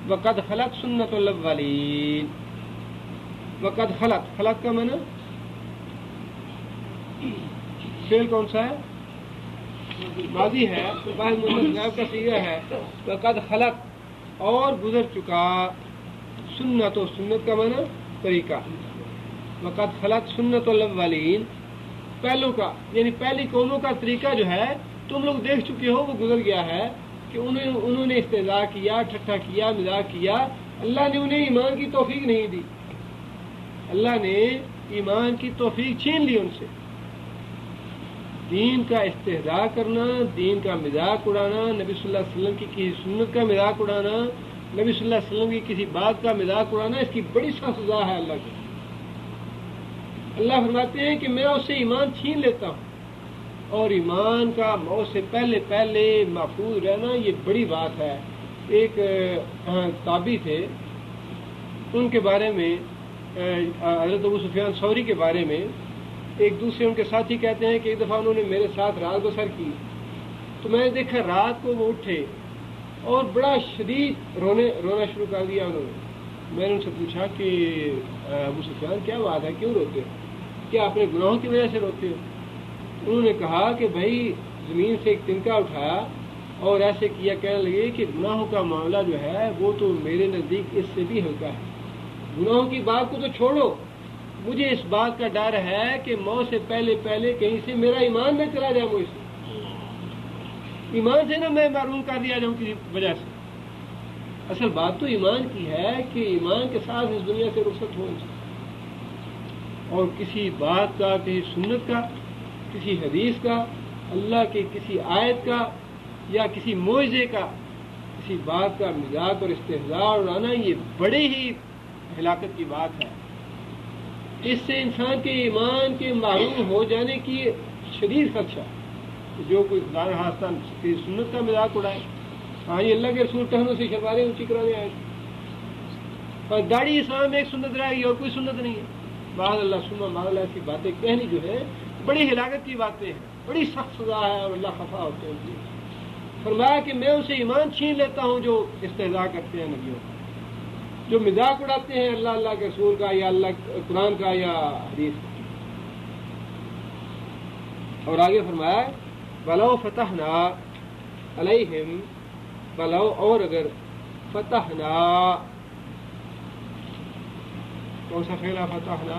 وقد خلت سنت الاولین. وقد خلت، خلت کا معنی فعل کون سا ہے؟ ماضی ہے، فاعل مؤنث غائب کا صیغہ ہے. وقد خلت، اور گزر چکا. سنت، و سنت کا معنی طریقہ. وقد خلت سنت الاولین، پہلوں کا یعنی پہلی قوموں کا طریقہ جو ہے تم لوگ دیکھ چکے ہو، وہ گزر گیا ہے کہ انہوں نے استہزاء کیا، ٹھٹھا کیا، مذاق کیا. اللہ نے انہیں ایمان کی توفیق نہیں دی، اللہ نے ایمان کی توفیق چھین لی ان سے. دین کا استہزاء کرنا، دین کا مذاق اڑانا، نبی صلی اللہ علیہ وسلم کی کسی سنت کا مذاق اڑانا، نبی صلی اللہ علیہ وسلم کی کسی بات کا مذاق اڑانا، اس کی بڑی سخت سزا ہے اللہ کی. اللہ فرماتے ہیں کہ میں اس سے ایمان چھین لیتا ہوں، اور ایمان کا موت سے پہلے محفوظ رہنا یہ بڑی بات ہے. ایک تابعی تھے، ان کے بارے میں حضرت ابو سفیان ثوری کے بارے میں ایک دوسرے ان کے ساتھی کہتے ہیں کہ ایک دفعہ انہوں نے میرے ساتھ رات بسر کی، تو میں نے دیکھا رات کو وہ اٹھے اور بڑا شدید رونا شروع کر دیا انہوں نے. میں نے ان سے پوچھا کہ ابو سفیان کیا بات ہے، کیوں روتے ہو؟ کیا اپنے گناہوں کی وجہ سے روتے ہو؟ انہوں نے کہا کہ بھائی زمین سے ایک تنکا اٹھایا اور ایسے کیا، کہنے لگے کہ گناہوں کا معاملہ جو ہے وہ تو میرے نزدیک اس سے بھی ہلکا ہے، گناہوں کی بات کو تو چھوڑو، مجھے اس بات کا ڈر ہے کہ موت سے پہلے کہیں سے میرا ایمان نہ چلا جائے، مجھ سے ایمان سے نہ میں محروم کر دیا جاؤں کسی وجہ سے۔ اصل بات تو ایمان کی ہے کہ ایمان کے ساتھ اس دنیا سے رخصت ہو اور کسی بات کا، کسی سنت کا، کسی حدیث کا، اللہ کی کسی آیت کا یا کسی معجزے کا، کسی بات کا مذاق اور استہزاء اڑانا یہ بڑے ہی ہلاکت کی بات ہے۔ اس سے انسان کے ایمان کے محروم ہو جانے کی شدید خدشہ ہے۔ جو کوئی خدا نخواستہ کسی سنت کا مذاق اڑائے، ہاں یہ اللہ کے رسول ٹہنوں سے شلواریں اونچی کرانے آئے، اور داڑھی اسلام میں ایک سنت رہ گئی اور کوئی سنت نہیں ہے۔ بعض اللہ سما بعض اللہ ایسی باتیں کہنی جو ہے بڑی ہلاکت کی باتیں ہیں، بڑی سخت سزا ہے اور اللہ خفا ہوتے ہیں ان کی۔ فرمایا کہ میں ان سے ایمان چھین لیتا ہوں جو استہزاء کرتے ہیں نبیوں کا، جو مذاق اڑاتے ہیں اللہ کے رسول کا یا اللہ قرآن کا یا حدیث کا۔ اور آگے فرمایا بلو فتحنا علیہم، بلو اور اگر فتحنا، کون سا فعل ہے فتحنا؟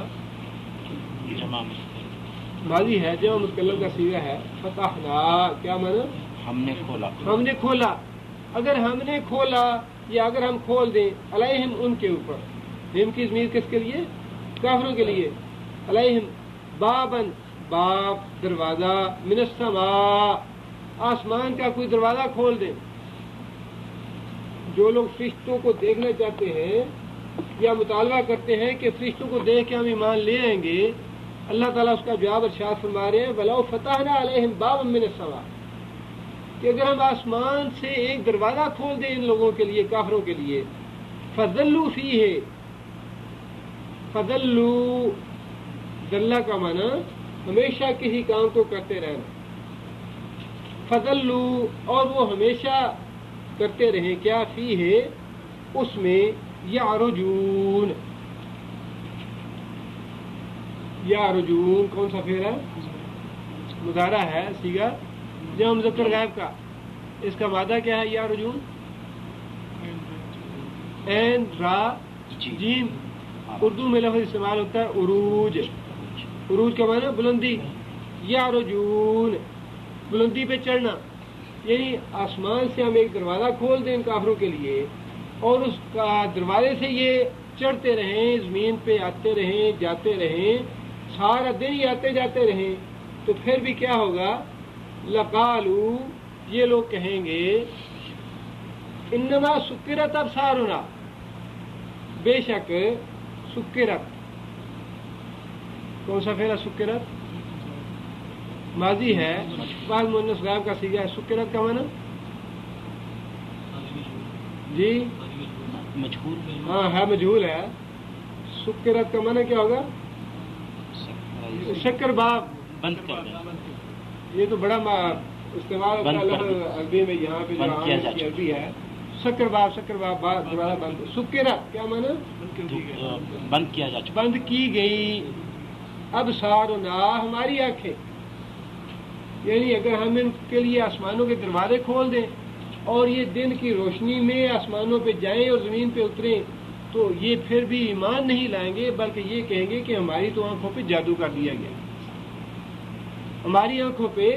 ماضی ہے، جمع متکلم کا صیغہ ہے۔ فتحنا کیا معنی؟
ہم نے کھولا،
ہم نے کھولا، اگر ہم نے کھولا یا اگر ہم کھول دیں، علیہم ان کے اوپر، ہم کی ضمیر کس کے لیے؟ کافروں کے لیے، علیہم بابن باب دروازہ، من السماء آسمان کا کوئی دروازہ کھول دیں۔ جو لوگ فرشتوں کو دیکھنا چاہتے ہیں یا مطالبہ کرتے ہیں کہ فرشتوں کو دیکھ کے ہم ایمان لے آئیں گے، اللہ تعالیٰ اس کا جواب ارشاد فرما رہے ہیں وَلَوْ فَتَحْنَا عَلَيْهِمْ بَابًا مِّنَ السَّمَاءِ، کہ اگر ہم آسمان سے ایک دروازہ کھول دیں ان لوگوں کے لیے، کافروں کے لیے، فَظَلُّوا فِيهِ، فَظَلُّوا ذلہ کا معنی ہمیشہ کسی کام کو کرتے رہنا، فَظَلُّوا اور وہ ہمیشہ کرتے رہیں کیا، فِيهِ اس میں، یعرجون، یعرجون کون سا فعل ہے؟ مضارع ہے، صیغہ جمع مذکر غائب کا، اس کا مادہ کیا ہے؟ یعرجون، عین را جیم، اردو میں لفظ استعمال ہوتا ہے عروج، عروج کا معنی بلندی، یعرجون بلندی پہ چڑھنا، یعنی آسمان سے ہم ایک دروازہ کھول دیں ان کافروں کے لیے اور اس دروازے سے یہ چڑھتے رہیں، زمین پہ آتے رہیں، جاتے رہیں، سارا دن ہی آتے جاتے رہیں، تو پھر بھی کیا ہوگا؟ لقالو یہ لوگ کہیں گے انما سکرت ابصارنا، بے شک سکرت، کون سا فعل سکرت؟ ماضی ہے، بعض مؤنث غائب کا صیغہ ہے، سکرت کا معنی جی
مجہول،
ہاں ہے، مجہول ہے، سکرت کا معنی کیا ہوگا؟ شکر باب،
بند کر دیں،
یہ تو بڑا استعمال ہوتا ہے لفظ عربی میں، یہاں پہ جو عام کی عربی ہے، شکر باب، شکر باب دوبارہ بند، سکرت کیا معنی؟
بند کیا جا چکا،
بند کی گئی، ابصارنا ہماری آنکھیں، یعنی اگر ہم ان کے لیے آسمانوں کے دروازے کھول دیں اور یہ دن کی روشنی میں آسمانوں پہ جائیں اور زمین پہ اتریں، تو یہ پھر بھی ایمان نہیں لائیں گے، بلکہ یہ کہیں گے کہ ہماری تو آنکھوں پہ جادو کر دیا گیا، ہماری آنکھوں پہ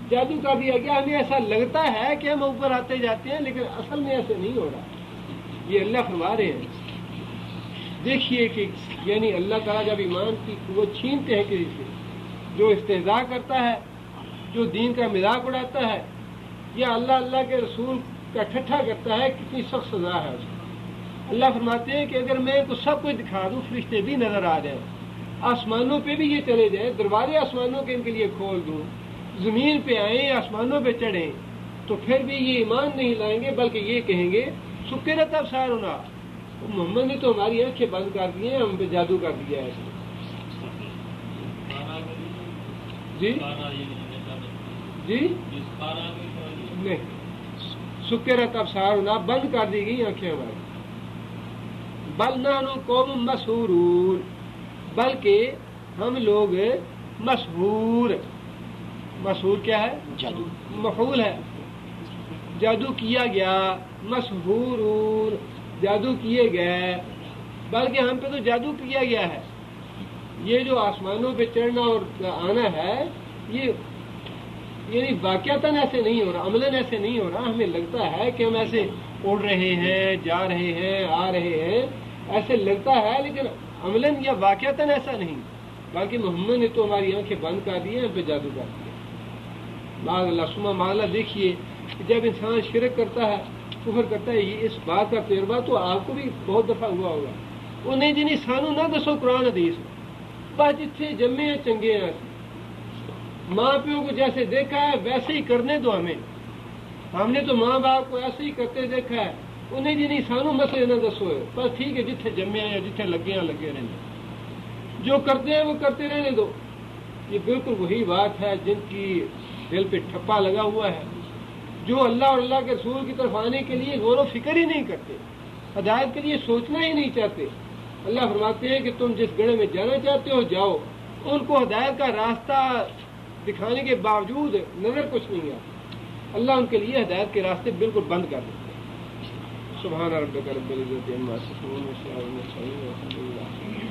جادو کر دیا گیا، ہمیں ایسا لگتا ہے کہ ہم اوپر آتے جاتے ہیں لیکن اصل میں ایسے نہیں ہو رہا، یہ اللہ فرما رہے ہیں۔ دیکھیے کہ یعنی اللہ تعالیٰ جب ایمان کی قوت چھینتے ہیں کسی سے، جو استہزاء کرتا ہے، جو دین کا مذاق اڑاتا ہے یا اللہ کے رسول کا ٹھٹھا کرتا ہے، کتنی سخت سزا ہے اس کی۔ اللہ فرماتے ہیں کہ اگر میں ان کو سب کچھ دکھا دوں، فرشتے بھی نظر آ جائیں، آسمانوں پہ بھی یہ چلے جائیں، دروازے آسمانوں کے ان کے لیے کھول دوں، زمین پہ آئیں، آسمانوں پہ چڑھیں، تو پھر بھی یہ ایمان نہیں لائیں گے، بلکہ یہ کہیں گے سکرت ابصارنا، محمد نے تو ہماری آنکھیں بند کر دی ہیں، ہم پہ جادو کر دیا ہے۔ جی جی نہیں، سکرت ابصارنا بند کر دی گئی آنکھیں ہماری، بل نحن قوم مسحورون، بلکہ ہم لوگ مسحور، مسحور کیا ہے؟
جادو،
مفعول ہے، جادو کیا گیا، مسحورون جادو کیے گئے، بلکہ ہم پہ تو جادو کیا گیا ہے۔ یہ جو آسمانوں پہ چڑھنا اور آنا ہے، یہ یعنی واقعتاً ایسے نہیں ہو رہا، عملاً ایسے نہیں ہو رہا۔ ہمیں لگتا ہے کہ ہم ایسے اڑ رہے ہیں، جا رہے ہیں، آ رہے ہیں، ایسے لگتا ہے، لیکن عملاً یا واقعتاً ایسا نہیں، بلکہ محمد نے تو ہماری آنکھیں بند کر دی ہیں، ہم پہ جادو کر دیا۔ معاذ اللہ سما معاذ اللہ۔ دیکھیے جب انسان شرک کرتا ہے، کفر کرتا ہے، یہ اس بات کا تجربہ تو آپ کو بھی بہت دفعہ ہوا ہوگا۔ وہ نہیں جی نہیں سانو نہ دسو قرآن حدیث، بس جتنے جمے ہیں چنگے ہیں، ماں پیو کو جیسے دیکھا ہے ویسے ہی کرنے دو ہمیں، ہم نے تو ماں باپ کو ایسے ہی کرتے دیکھا ہے، انہیں جی نہیں سانو مسئلے نہ دسو، بس ٹھیک ہے جتنے جمے ہیں یا جتنے لگے ہیں لگے رہنے، جو کرتے ہیں وہ کرتے رہنے دو۔ یہ بالکل وہی بات ہے جن کی دل پہ ٹھپا لگا ہوا ہے، جو اللہ اور اللہ کے رسول کی طرف آنے کے لیے غور و فکر ہی نہیں کرتے، ہدایت کے لیے سوچنا ہی نہیں چاہتے۔ اللہ فرماتے ہیں کہ تم جس گڑھے میں جانا چاہتے ہو جاؤ، ان کو ہدایت کا راستہ دکھانے کے باوجود نظر کچھ نہیں آتا، اللہ ان کے لیے ہدایت کے راستے بالکل بند کر دیتے ہیں۔ سبحان ربک رب العزت عما یصفون وسلام علی المرسلین والحمد للہ۔